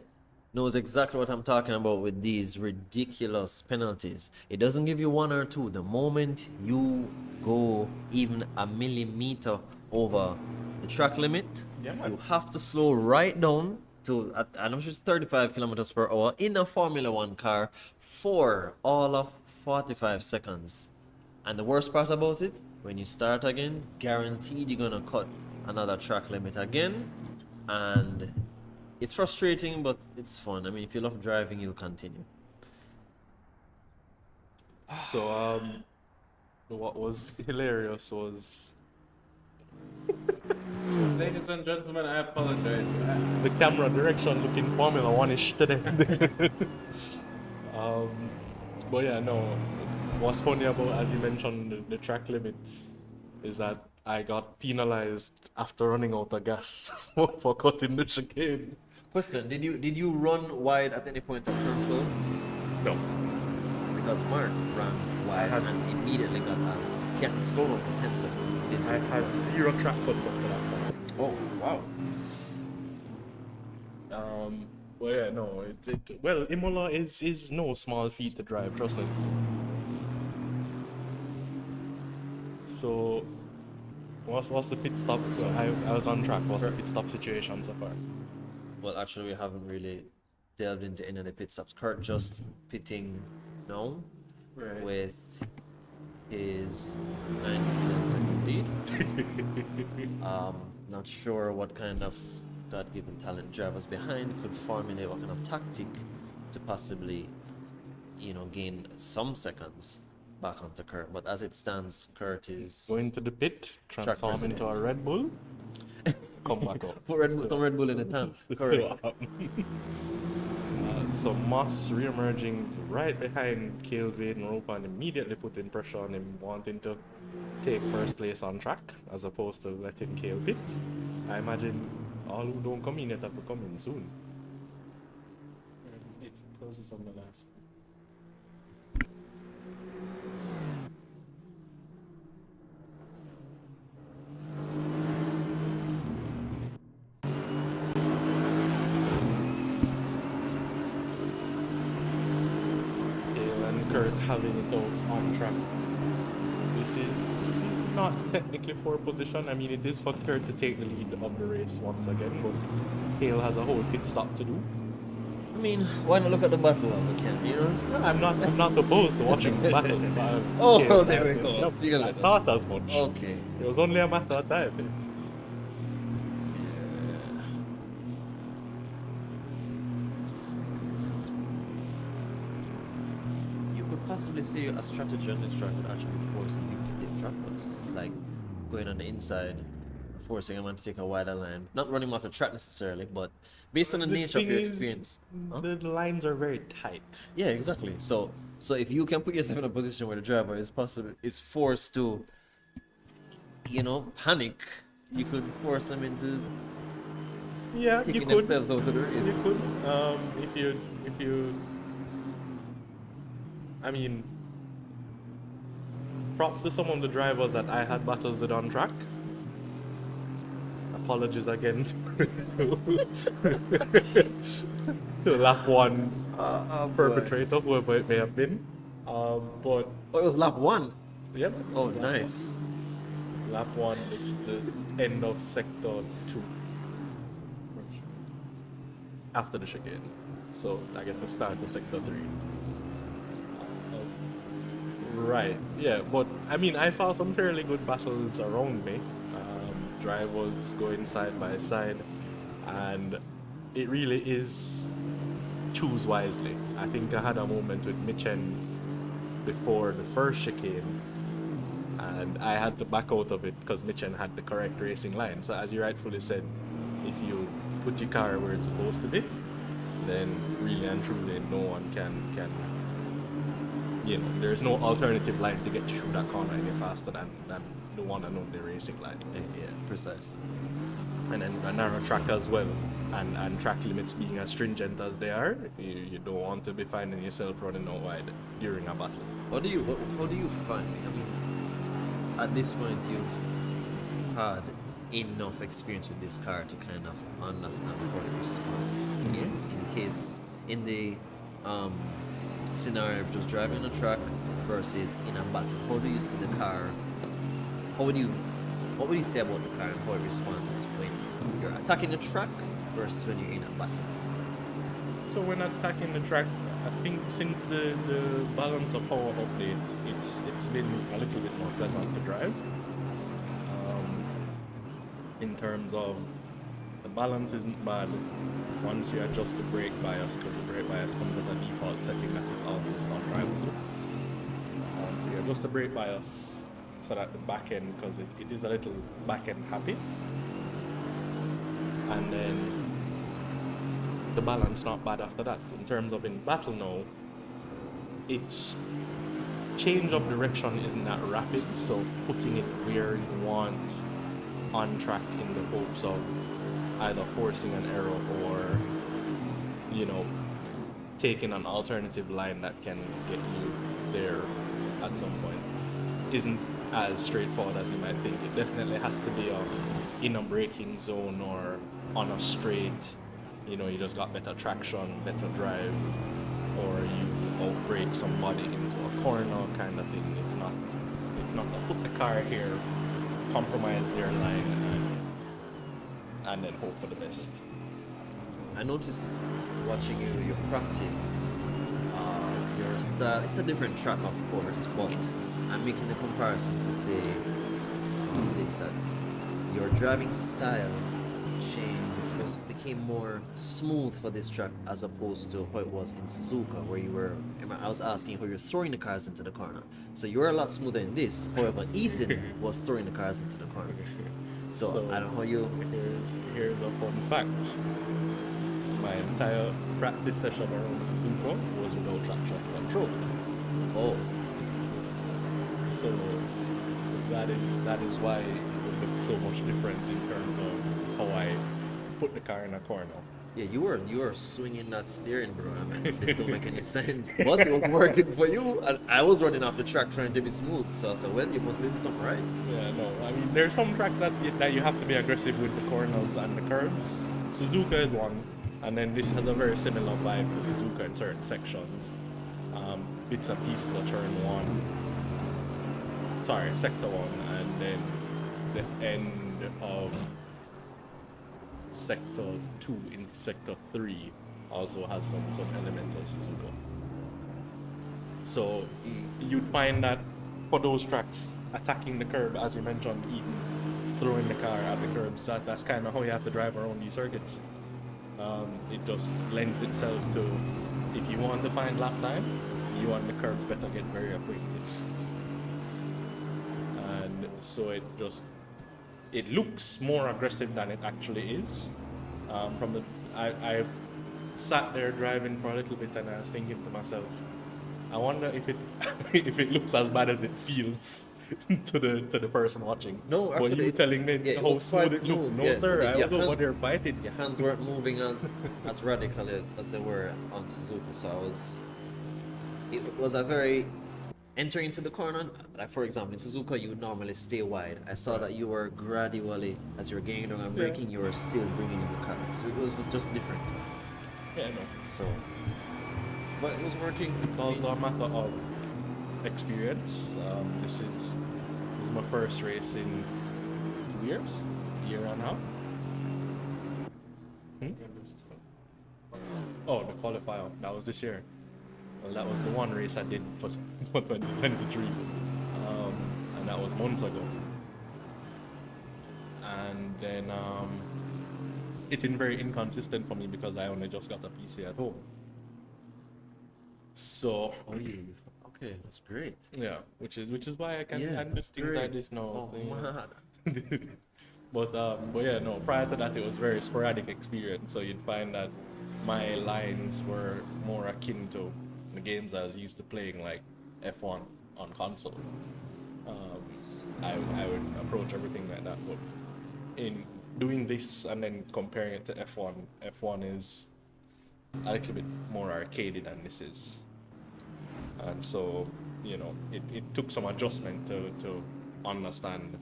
knows exactly what I'm talking about with these ridiculous penalties. It doesn't give you 1 or 2. The moment you go even a millimeter over the track limit, Yeah, man. you have to slow right down to at an average 35 kilometers per hour in a Formula One car for all of 45 seconds. And the worst part about it, when you start again, guaranteed you're gonna cut another track limit again. And it's frustrating, but it's fun. I mean, if you love driving, you'll continue. So, what was hilarious was Ladies and gentlemen, I apologize. the camera direction looking Formula One-ish today. But yeah, no. What's funny about, as you mentioned, the track limits is that I got penalized after running out of gas for cutting the chicane. Question: did you run wide at any point on turn 12? No. Because Mark ran wide and immediately got out. He had to slow down for 10 seconds. I had 0 track cuts up to that point. Oh wow! Well, yeah, no. Well, Imola is no small feat to drive, trust me. So, what's the pit stop? So I was on track. What's the pit stop situation so far? Well, actually, we haven't really delved into any of the pit stops. Kurt just pitting now Right. with his 90 million second lead. Not sure what kind of God-given talent drivers behind could formulate what kind of tactic to possibly, gain some seconds back onto Kurt. But as it stands, Kurt is Going to the pit, transform into a Red Bull, come back up. put Red Bull in the tank. Correct. So Moss re-emerging right behind Cale Vaden-Rope and immediately putting pressure on him, wanting to take first place on track as opposed to letting Cale pit. I imagine all who don't come in yet have to come in soon. It closes on the last one. Cale and Kurt having it out on track. This is not technically for position. I mean, it is for Kurt to take the lead of the race once again, but Cale has a whole pit stop to do. I mean, why not look at the battle while we can, No, I'm not opposed to watching the battle. But Oh, Cale, there we go. Yep, Speaking of I that. thought as much. Okay. It was only a matter of time. You could possibly see a strategy on this track would actually force the people to take track cuts, like going on the inside, forcing a man to take a wider line. Not running him off the track necessarily, but based on the nature of thing your is, experience. Huh? The lines are very tight. Yeah, exactly. So if you can put yourself in a position where the driver is forced to, panic, you could force them into Yeah, you kicking could. themselves out of the You race. could. If you. I mean, props to some of the drivers that I had battles with on track. Apologies again to lap one perpetrator, whoever it may have been. But Oh, it was lap 1. yeah. Oh, nice. Lap one is the end of sector 2 after the chicane, so I get to start the sector 3. Right, yeah, but I mean, I saw some fairly good battles around me. Drivers going side by side, and it really is choose wisely. I think I had a moment with Mitchen before the first chicane, and I had to back out of it because Mitchen had the correct racing line. So as you rightfully said, if you put your car where it's supposed to be, then really and truly no one can there's no alternative line to get you through that corner any faster than the one and only racing line. Yeah, precisely. And then a narrow track as well, and track limits being as stringent as they are, you don't want to be finding yourself running out wide during a battle. How do you find? I mean, at this point, you've had enough experience with this car to kind of understand how it responds. In the scenario of just driving on a track versus in a battle, how do you see the car? What would you say about the car and how it responds when you're attacking the track versus when you're in a battle? So when attacking the track, I think since the balance of power update, it's been a little bit more pleasant to drive. In terms of the balance isn't bad once you adjust the brake bias, because the brake bias comes at a default setting that is almost undrivable. So you adjust the brake bias so that the back end, because it is a little back end happy, and then the balance not bad after that. In terms of in battle now, its change of direction isn't that rapid, so putting it where you want on track in the hopes of either forcing an error or, you know, taking an alternative line that can get you there at some point isn't as straightforward as you might think. It definitely has to be in a braking zone or on a straight, you know, you just got better traction, better drive, or you outbrake somebody into a corner kind of thing. It's not to put the car here, compromise their line, and then hope for the best. I noticed watching you practice your style. It's a different track, of course, but I'm making the comparison to say this, that your driving style became more smooth for this track as opposed to how it was in Suzuka, where I was asking how you're throwing the cars into the corner. So you're a lot smoother in this. However, Ethan was throwing the cars into the corner. So I don't know how you. Here's a fun fact. My entire practice session around Suzuka was without traction control. Oh. So that is why it would look so much different in terms of how I put the car in a corner. Yeah, you were swinging that steering, bro. I mean, this don't make any sense. But it was working for you, and I was running off the track trying to be smooth. So I said, well, you must be doing something right. Yeah, no. I mean, there's some tracks that you have to be aggressive with the corners and the curves. Suzuka is one, and then this has a very similar vibe to Suzuka in certain sections. Bits and pieces of turn one. Sorry, sector one, and then the end of sector 2 into sector 3 also has some elements of Suzuka. So you'd find that for those tracks, attacking the curb, as you mentioned, even throwing the car at the curbs, that's kind of how you have to drive around these circuits. It just lends itself to, if you want to find lap time, you want the curbs better get very acquainted. And so it looks more aggressive than it actually is. I sat there driving for a little bit and I was thinking to myself, I wonder if it if it looks as bad as it feels to the person watching. No, actually, were you telling me how smooth it looked? No, sir, I was over there fighting. Your hands weren't moving as radically as they were on Suzuka, so it was a very entering into the corner. Like for example, in Suzuka, you would normally stay wide. I saw that you were gradually, as you were gaining on and braking, you were still bringing in the car. So it was just different. Yeah, no. So, but it was working. It's also a matter of experience. This is my first race in 2 years, a year and a half. Oh, the qualifier, that was this year. Well, that was the one race I did for 2023, and that was months ago. And then it's been very inconsistent for me because I only just got a PC at home. So okay, that's great. yeah, which is why I can do things great. like this now. Oh, But yeah, no. Prior to that, it was very sporadic experience. So you'd find that my lines were more akin to the games I was used to playing, like F1 on console. I would approach everything like that. But in doing this and then comparing it to F1, F1 is a little bit more arcadey than this is. And so, you know, it took some adjustment to understand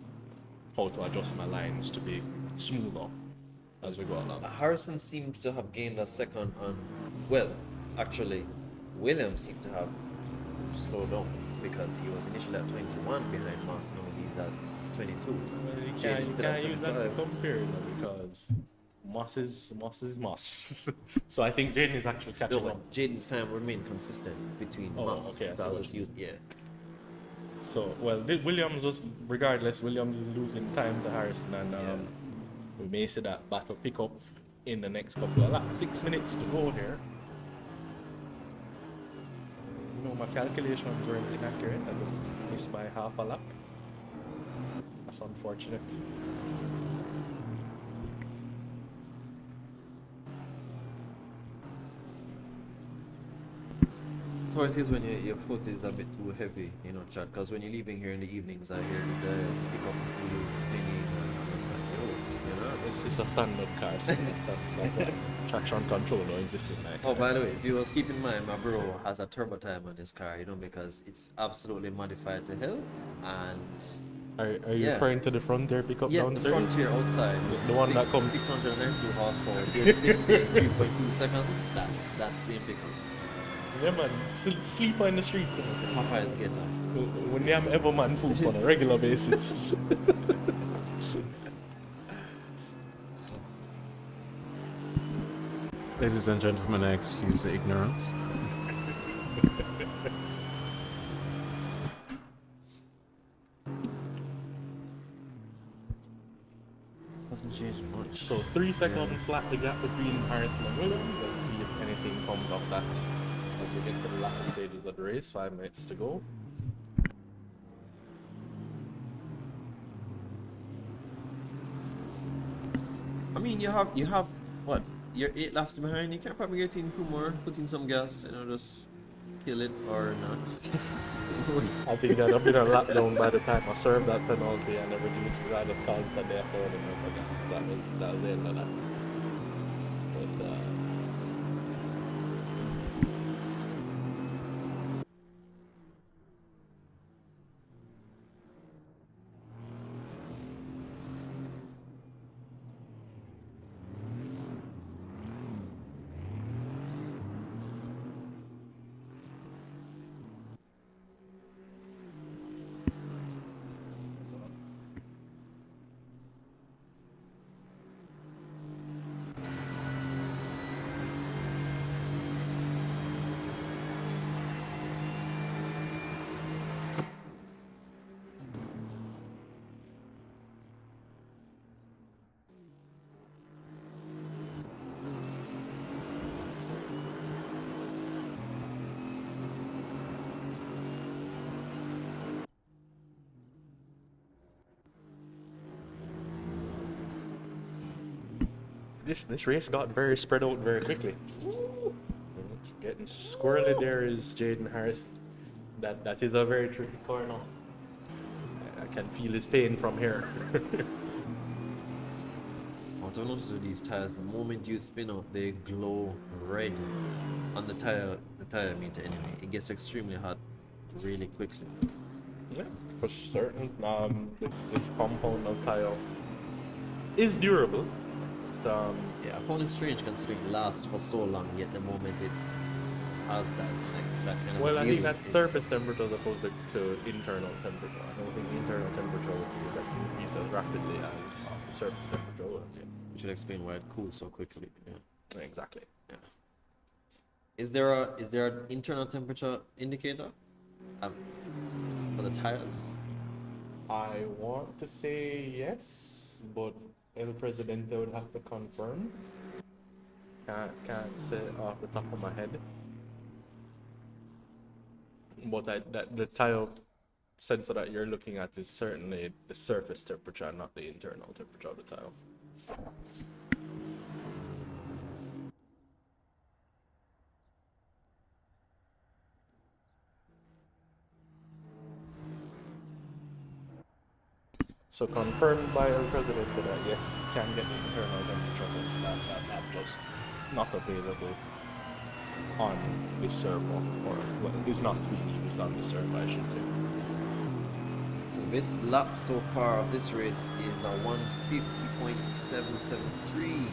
how to adjust my lines to be smoother as we go along. Harrison seems to have gained a second on. Well, actually, Williams seemed to have slowed down because he was initially at 21 behind Mass. Now he's at 22. Well, you can't use that to compare, you know, because Moss is Moss. So I think Jaden is actually No, catching up. but Jaden's time remained consistent between Oh, Moss. okay, I see That what was you used, yeah. So, well, Williams was, regardless, Williams is losing time to Harrison, and Yeah. we may see that battle pick up in the next couple of laps. 6 minutes to go here. You know, my calculations weren't inaccurate. I just missed by half a lap. That's unfortunate. So it is when your foot is a bit too heavy, you know, Chad. Because when you're leaving here in the evenings, I hear the pickup wheels spinning, and I'm just like, yo, you know. It's a standard car. So it's a traction control don't exist in my car. Oh, by the way, if you was keeping in mind, my bro has a turbo time on his car, you know, because it's absolutely modified to hell. And Are you Yeah. referring to the front there pickup yes, the downstairs? frontier outside, The one that comes. 692 horsepower, 3.2 seconds. That same pickup. Yeah, man. Sleeper in the streets. Popeye's getter. When you have Everman food on a regular basis. Ladies and gentlemen, I excuse the ignorance. Doesn't change much. So 3 seconds flat the gap between Harrison and Williams. Let's see if anything comes of that as we get to the latter stages of the race. 5 minutes to go. I mean, you have what? You're 8 laps behind. You can probably get in Kumar, put in some gas, you know, just kill it or not. I think that I've been a lap down by the time I served that penalty and everything. So I just called it a day after running out of gas. That was the end of that. But this race got very spread out very quickly. Getting squirrely there is Jaden Harris. That is a very tricky corner. I can feel his pain from here. What I noticed with these tires, the moment you spin out, they glow red on the tire meter anyway. It gets extremely hot really quickly. Yeah, for certain. This compound of tire is durable. Yeah, I found it strange considering it lasts for so long, yet the moment it has that kind of Well, I think yield, that's it- surface temperature as opposed to internal temperature. I don't think the internal temperature will increase as rapidly as the surface temperature will. which would explain why it cools so quickly. Yeah. Yeah, exactly. Is there an internal temperature indicator for the tires? I want to say yes, but El Presidente would have to confirm. Can't say it off the top of my head. But the tire sensor that you're looking at is certainly the surface temperature, not the internal temperature of the tire. So confirmed by our president that yes, you can get the internal temperature, but that just not available on this servo, or well, is not being used on the servo, I should say. So this lap so far of this race is a 150.773.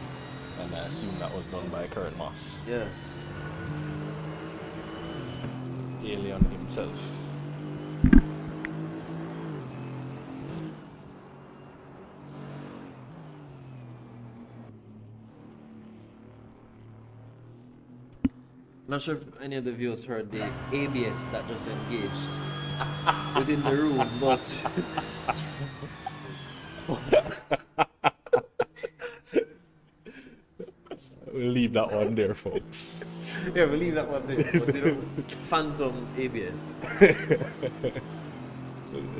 And I assume that was done by Kurt Moss, Yes. alien himself. Not sure if any of the viewers heard the ABS that just engaged within the room, but We'll leave that one there, folks. yeah, we'll leave that one there. But you know, phantom ABS.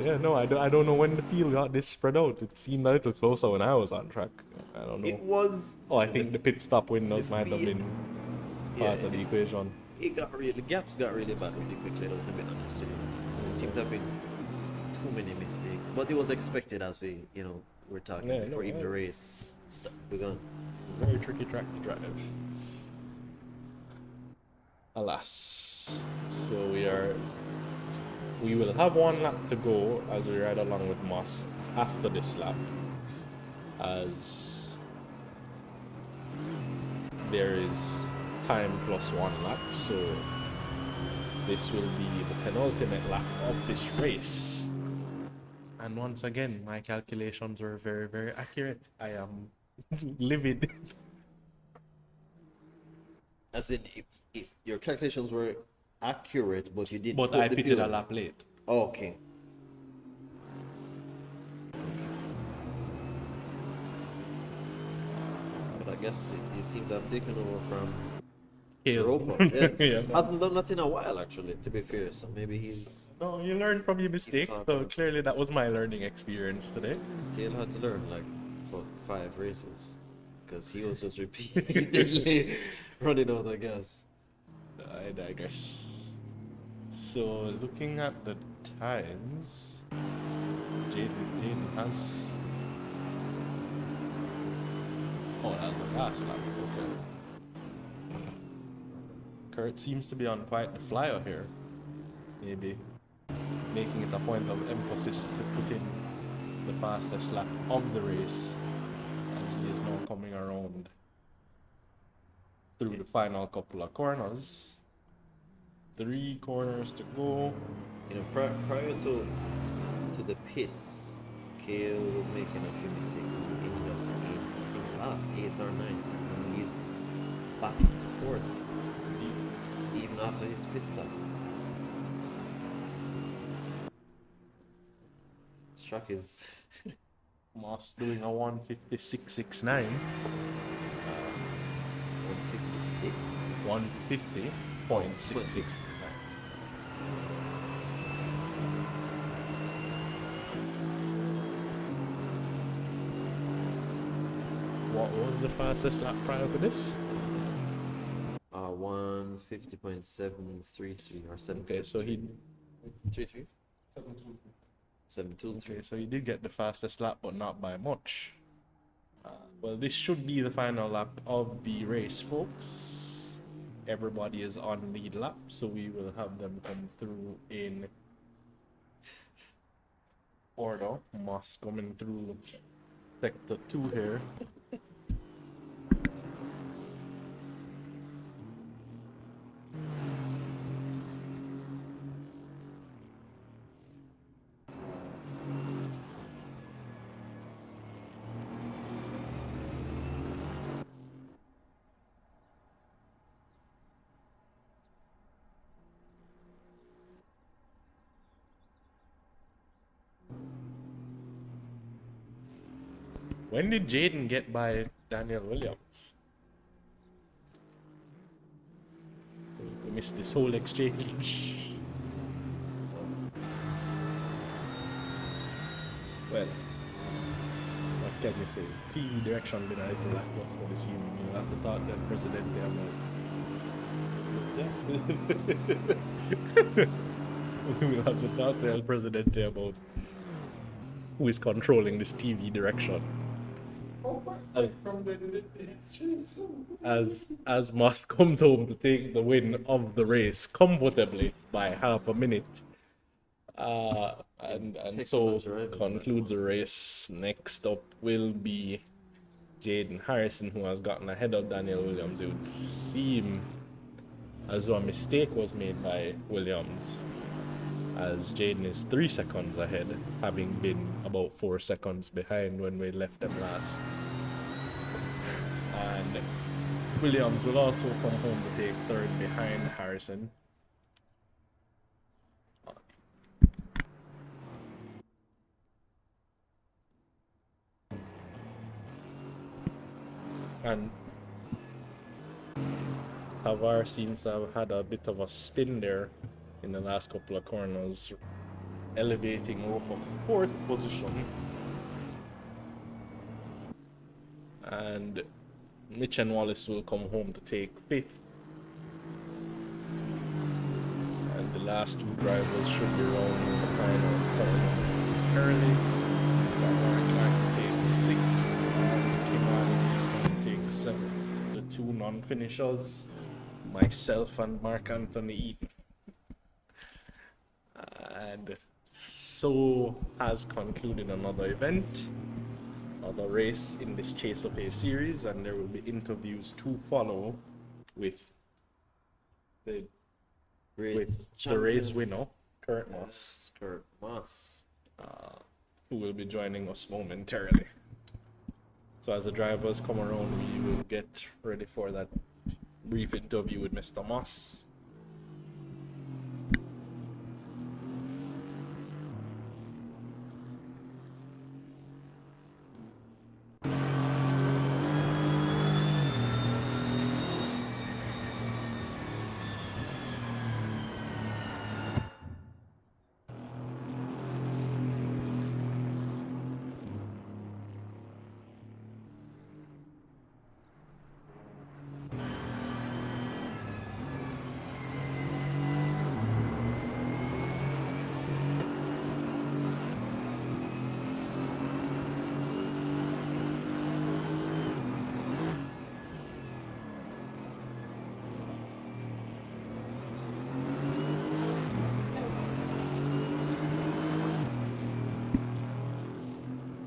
Yeah, no, I don't know when the field got this spread out. It seemed a little closer when I was on track. I don't know. It was. Oh, I think the pit stop windows the might have field- been Yeah, part of the equation. the gaps got really bad really quickly. To be honest with you, there seemed to have been too many mistakes, but it was expected as we're talking Yeah, before no, even yeah. the race begun. Very tricky track to drive. Alas. So we will have one lap to go as we ride along with Moss after this lap. As there is time plus 1 lap, so this will be the penultimate lap of this race. And once again, my calculations were very, very accurate. I am livid. As in, your calculations were accurate, but you didn't. But put I the pitted a fuel. lap late. Okay. But I guess they seem to have taken over from Europa. Yes. Yeah. Hasn't done that in a while, actually, to be fair. So maybe No, you learn from your mistakes, so confident. clearly that was my learning experience today. Kale had to learn like for 5 races because he was just repeatedly running out of gas. I digress. So, looking at the times, Jaden has. Oh, that's the last lap. Okay. Kurt seems to be on quite the flyer here. Maybe making it a point of emphasis to put in the fastest lap of the race as he is now coming around through the final couple of corners. 3 corners to go. Prior to the pits, Kale was making a few mistakes and he ended up in, I think, last 8th or 9th, and he's back into 4th, even after his pit stop. This track is Moss doing a 156.69. 156. 150.66. What was the fastest lap prior to this? 150.733 or 7. Okay, so he 33? 723. okay, so he did get the fastest lap, but not by much. Well, this should be the final lap of the race, folks. Everybody is on lead lap, so we will have them come through in order. Moss coming through sector 2 here. When did Jaden get by Daniel Williams? We missed this whole exchange. Well, what can you say? TV direction been a little lackluster this evening. You'll have to talk to the president about. We'll have to talk to El Presidente about who is controlling this TV direction. As Moss comes home to take the win of the race comfortably by half a minute. And so concludes the race. Next up will be Jaden Harrison, who has gotten ahead of Daniel Williams. It would seem as though a mistake was made by Williams, as Jaden is 3 seconds ahead, having been about 4 seconds behind when we left them last. And Williams will also come home to take third behind Harrison. And Tavar seems to have had a bit of a spin there in the last couple of corners, elevating Roper to fourth position. And Mitch and Wallace will come home to take fifth. And the last two drivers should be rounding the final corner momentarily. Mark Clark to take sixth, and Kimani to take seventh. The two non-finishers, myself and Mark Anthony Eaton. And so has concluded another event, another race in this Chase Up A series, and there will be interviews to follow with the race winner, Kurt Moss. Kurt Moss. Who will be joining us momentarily. So as the drivers come around, we will get ready for that brief interview with Mr. Moss.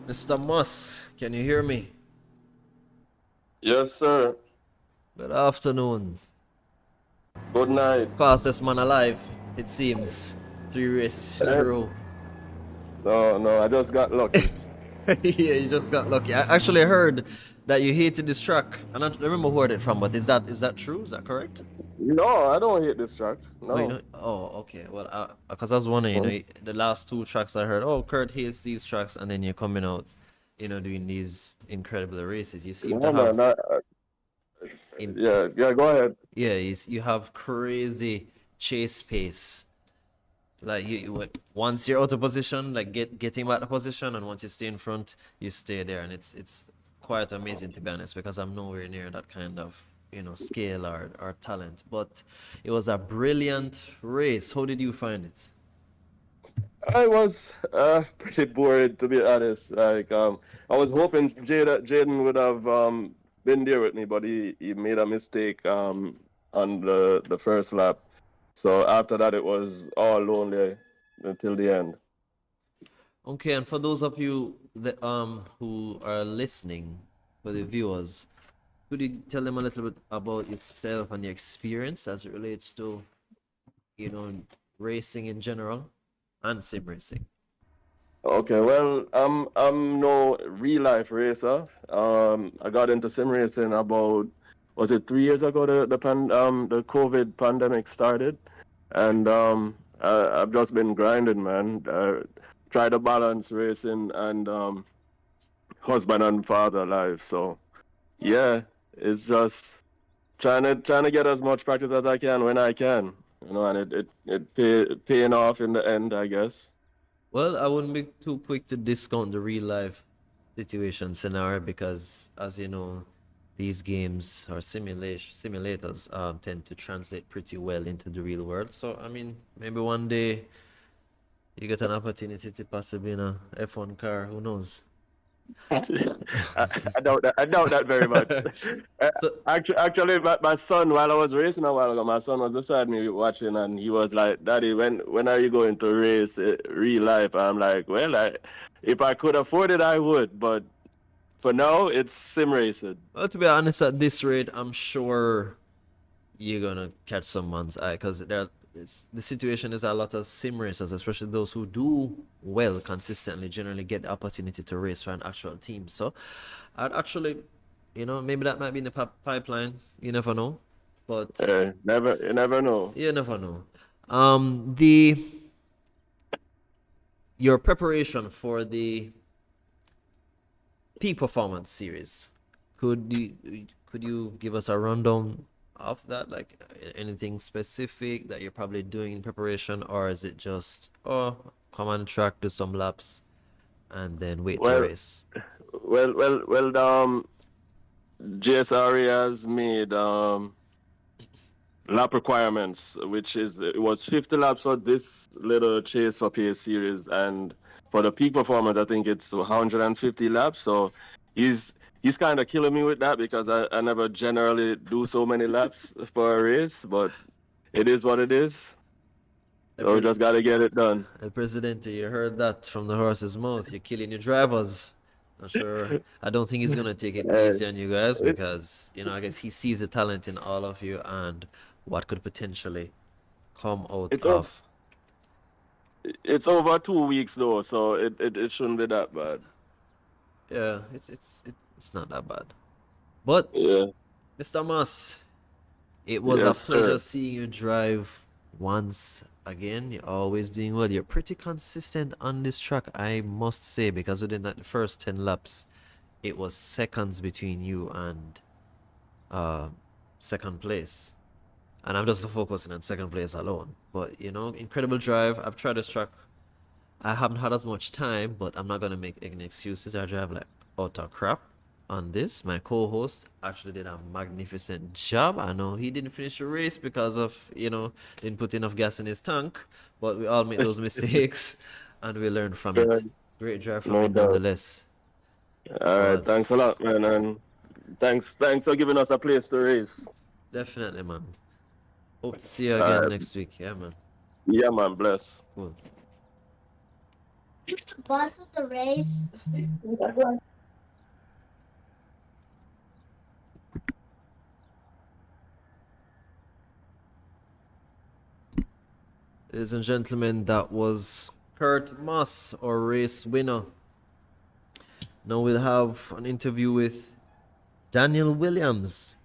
Mr. Moss, can you hear me? Yes, sir. Good afternoon. Good night. Fastest man alive, it seems. 3 races in a row. No, I just got lucky. Yeah, you just got lucky. I actually heard that you hated this track. I don't remember who heard it from, but is that true? Is that correct? No, I don't hate this track. No. Oh, you know, oh, okay. Well, because I was wondering, the last 2 tracks I heard, oh, Kurt hates these tracks, and then you're coming out, doing these incredible races. You seem to have, yeah, go ahead. yeah, you have crazy chase pace. Like once you're out of position, like getting back to position, and once you stay in front, you stay there, and it's quite amazing, to be honest, because I'm nowhere near that kind of scale or talent. But it was a brilliant race. How did you find it? I was pretty bored, to be honest. Like I was hoping Jaden would have been there with me, but he made a mistake on the first lap. So after that, it was all lonely until the end. Okay, and for those of you that who are listening, for the viewers, could you tell them a little bit about yourself and your experience as it relates to, racing in general and sim racing? Okay, well, I'm no real life racer. I got into sim racing about, was it 3 years ago? The COVID pandemic started, and I've just been grinding, man. Try to balance racing and husband and father life. So yeah, it's just trying to get as much practice as I can when I can, and it paying off in the end, I guess. Well, I wouldn't be too quick to discount the real life situation scenario, because, as you know, these games or simulators tend to translate pretty well into the real world. So, I mean, maybe one day you get an opportunity to possibly in a F1 car. Who knows? I doubt that. I doubt that very much. So, Actually, my son, while I was racing a while ago, my son was beside me watching, and he was like, "Daddy, when are you going to race real life?" I'm like, "Well, if I could afford it, I would, but for now, it's sim racing." well, to be honest, at this rate, I'm sure you're gonna catch someone's eye, because the situation is a lot of sim racers, especially those who do well consistently, generally get the opportunity to race for an actual team. So I'd actually You know, maybe that might be in the pipeline. You never know. But You never know. you never know. The your preparation for the peak performance series. Could you give us a rundown of that? Like anything specific that you're probably doing in preparation, or is it just come on the track, do some laps, and then wait to Well, race? JSRA has made lap requirements, which is it was 50 laps for this little chase for pace series, and for the peak performance, I think it's 150 laps. So he's he's kind of killing me with that because I never generally do so many laps for a race, but it is what it is. So we just got to get it done. El Presidente, you heard that from the horse's mouth. You're killing your drivers. Not sure. I don't think he's gonna take it easy on you guys because I guess he sees the talent in all of you and what could potentially come out It's of. it's over 2 weeks though, so it shouldn't be that bad. Yeah, it's not that bad. But Yeah. Mr. Moss, it was a Yes, sir. pleasure seeing you drive once again. You're always doing well. You're pretty consistent on this track, I must say, because within that first 10 laps, it was seconds between you and second place. And I'm just focusing on second place alone. But incredible drive. I've tried this track. I haven't had as much time, but I'm not gonna make any excuses. I drive like utter crap on this. My co-host actually did a magnificent job. I know he didn't finish the race because of, didn't put enough gas in his tank, but we all make those mistakes and we learn from it. Good. Great drive from No him doubt. nonetheless. All right, But thanks a lot, man, and thanks for giving us a place to race. definitely, man. Hope to see you All again right. next week. Yeah, man. Yeah, man, bless. Cool. Boss with the race. Ladies and gentlemen, that was Kurt Moss, our race winner. Now we'll have an interview with Daniel Williams.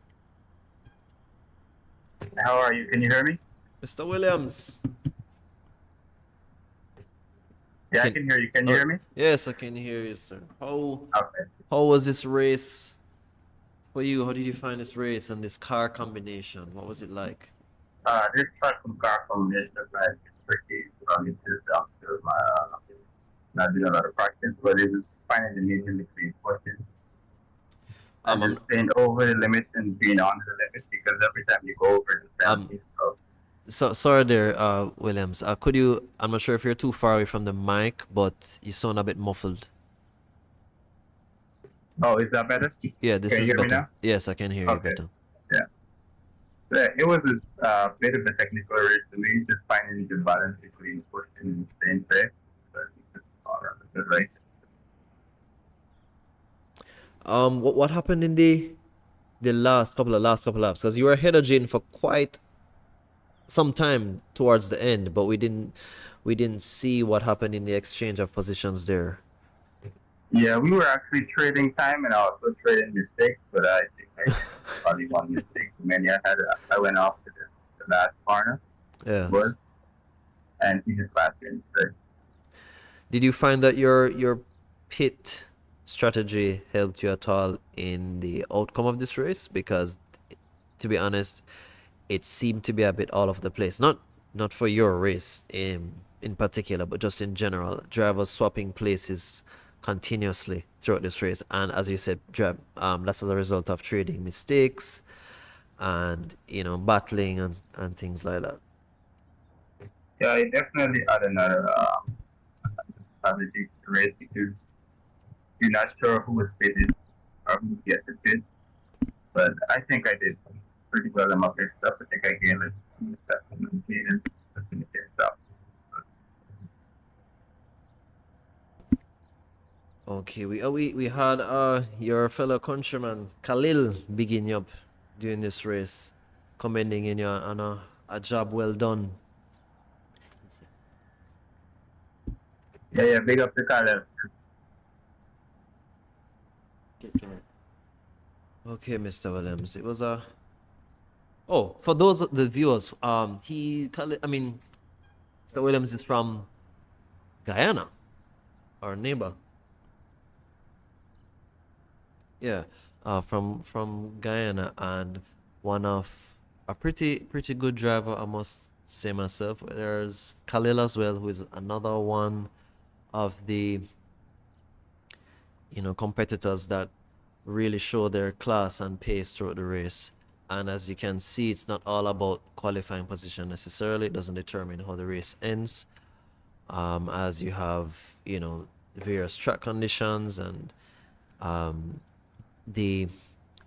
How are you? Can you hear me? Mr. Williams. Yeah, I can hear you. Can you hear me? Yes, I can hear you, sir. Okay. How was this race for you? How did you find this race and this car combination? What was it like? This track from car combination is like tricky from it to after my not doing a lot of practice, but it was finding the medium between pushing and just staying over the limit and being on the limit because every time you go over the penalty. So sorry there, Williams. Could you? I'm not sure if you're too far away from the mic, but you sound a bit muffled. Oh, is that better? Yeah, this Can is you hear me better. now? Yes, I can hear you Okay. better. Yeah, it was a bit of a technical race to me, just finding the balance between pushing and staying safe. But it's all around a good race. What happened in the last couple of laps? Because you were ahead of Jane for quite some time towards the end, but we didn't see what happened in the exchange of positions there. Yeah, we were actually trading time and also trading mistakes, but I think I did probably one mistake too many. I went off to the last corner, Yeah. and he just passed me straight. Did you find that your pit strategy helped you at all in the outcome of this race? Because, to be honest, it seemed to be a bit all over the place. Not for your race in particular, but just in general. Drivers swapping places continuously throughout this race, and as you said, that's as a result of trading mistakes and battling and things like that. Yeah, I definitely had another strategy to the race because you're not sure who was pitted or who would get the pit. But I think I did pretty well in my pit stuff. I think I gained like 2 seconds and gained in the pit stuff. Okay, we had your fellow countryman Khalil begin you up during this race, commending in you on a job well done. Yeah, big up to Khalil. Okay, Mr. Williams. It was a. Oh, for those the viewers, Mr. Williams is from Guyana, our neighbor. Yeah, from Guyana, and one of a pretty good driver, I must say myself. There's Khalil as well, who is another one of the competitors that really show their class and pace throughout the race. And as you can see, it's not all about qualifying position necessarily. It doesn't determine how the race ends. As you have, various track conditions and the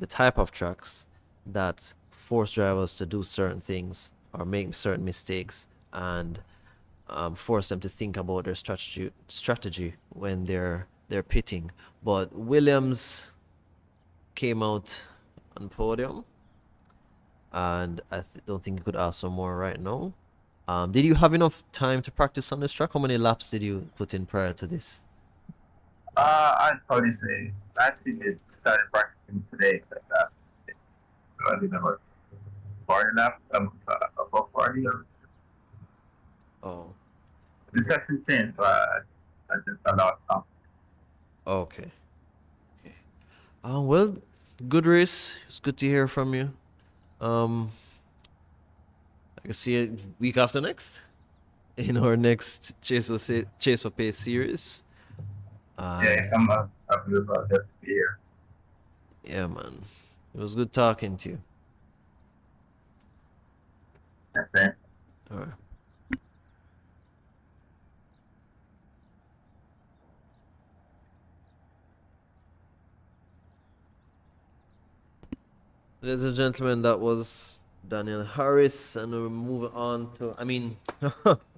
type of tracks that force drivers to do certain things or make certain mistakes, and force them to think about their strategy when they're pitting. But Williams came out on podium, and I don't think you could ask for more right now. Did you have enough time to practice on this track? How many laps did you put in prior to this? I'd probably say I actually did started practicing today, but so I did about 40 laps, above 40. Oh, The session changed, so I just allowed some. okay. Okay. Well, good race. It's good to hear from you. I can see it week after next in our next Chase for Pace series. Yeah, I'm available just to be here. Yeah, man. It was good talking to you. That's it. All right. Ladies and gentlemen, that was Daniel Harris, and we're moving on to,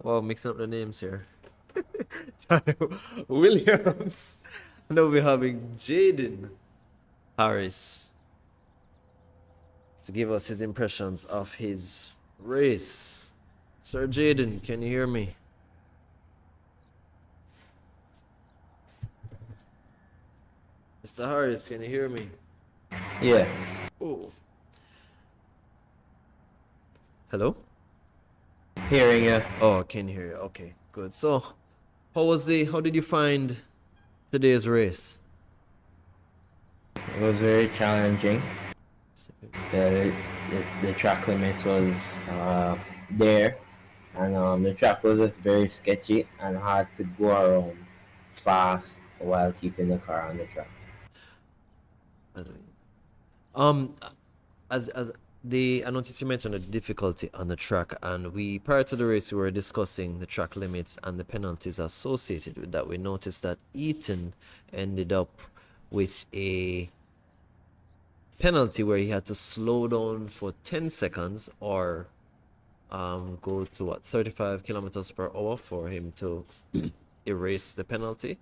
well, mixing up the names here. Daniel Williams. And then we're having Jaden Harris to give us his impressions of his race. Sir Jaden, can you hear me? Mr. Harris, can you hear me? Yeah, Oh. Hello? hearing you. Oh, I can hear you. Okay, good. So, how did you find today's race? It was very challenging. The track limit was there, and the track was just very sketchy and hard to go around fast while keeping the car on the track. Um, I noticed you mentioned the difficulty on the track, and prior to the race we were discussing the track limits and the penalties associated with that. We noticed that Eaton ended up with a penalty where he had to slow down for 10 seconds or go to 35 kilometers per hour for him to erase the penalty.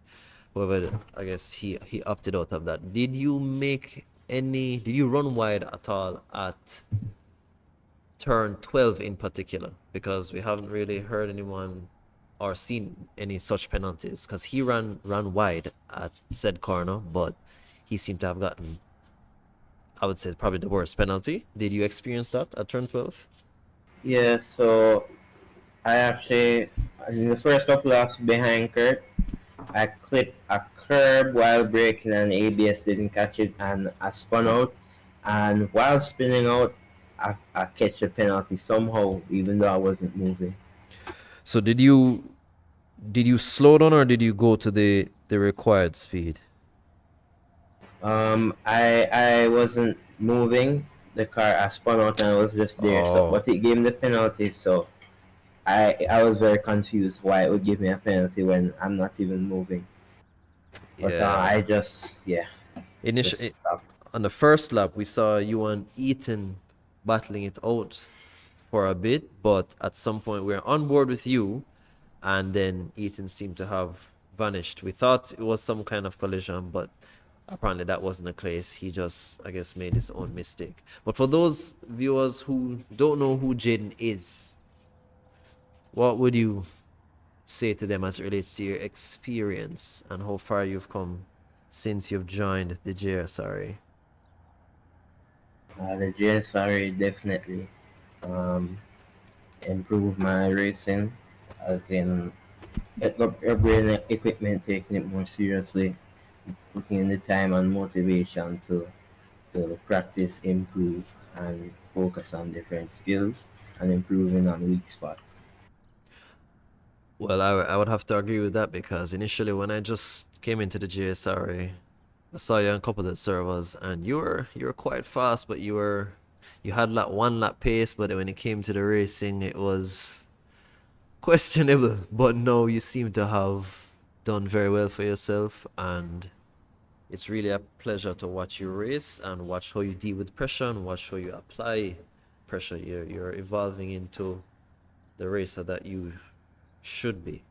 However, I guess he opted out of that. Did you run wide at all at turn 12 in particular? Because we haven't really heard anyone or seen any such penalties, because he ran wide at said corner, but he seemed to have gotten, I would say, probably the worst penalty. Did you experience that at turn 12? Yeah, so I actually, in the first couple laps behind Kurt, I clipped a curb while braking and ABS didn't catch it, and I spun out, and while spinning out, I catch a penalty somehow, even though I wasn't moving. So did you slow down, or did you go to the required speed? I wasn't moving the car. I spun out and I was just there. So, Oh. but it gave me the penalty. So I was very confused why it would give me a penalty when I'm not even moving. But I just Initially, just stopped. on the first lap, we saw you and Eaton battling it out for a bit, but at some point we were on board with you, and then Eaton seemed to have vanished. We thought it was some kind of collision, but apparently that wasn't the case. He just, I guess, made his own mistake. But for those viewers who don't know who Jaden is, what would you say to them as it relates to your experience and how far you've come since you've joined the JSRA? The JSRA definitely um, improve my racing, as in upgrading equipment, taking it more seriously, putting in the time and motivation to practice, improve, and focus on different skills and improving on weak spots. Well, I would have to agree with that because initially when I just came into the JSRA, I saw you on a couple of the servers and you were quite fast, but you had like one lap pace, but when it came to the racing, it was questionable. But no, you seem to have done very well for yourself, and it's really a pleasure to watch you race and watch how you deal with pressure and watch how you apply pressure. You're evolving into the racer that you should be.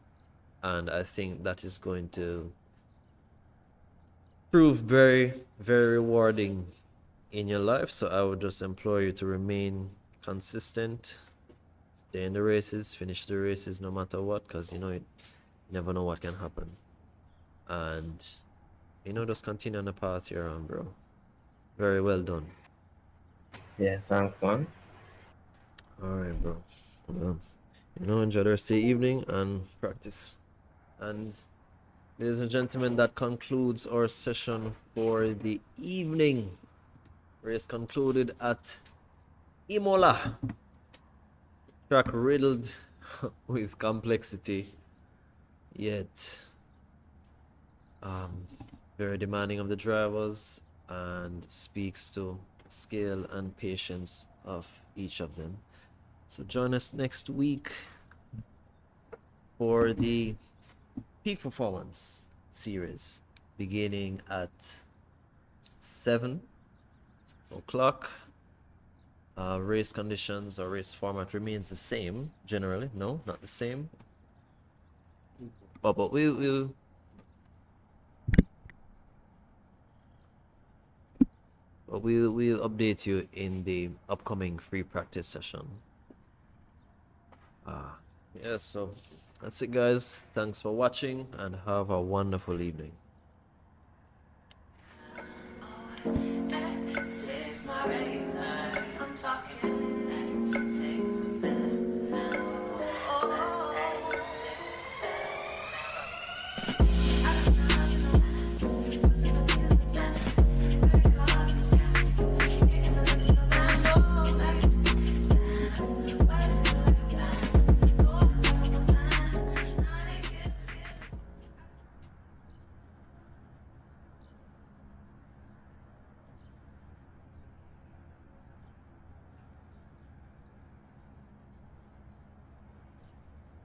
And I think that is going to prove very, very rewarding in your life. So I would just implore you to remain consistent, stay in the races, finish the races no matter what, because you never know what can happen. And just continue on the path you're on, bro. Very well done. Yeah, thanks, man. All right, bro. Well, enjoy the rest of the evening and practice. And ladies and gentlemen, that concludes our session for the evening. Race concluded at IMOLA. Track riddled with complexity, yet very demanding of the drivers, and speaks to skill and patience of each of them. So join us next week for the Peak Performance series, beginning at 7 o'clock. Race conditions or race format remains the same generally. No, not the same. But we'll update you in the upcoming free practice session. Yeah, so that's it, guys. Thanks for watching and have a wonderful evening.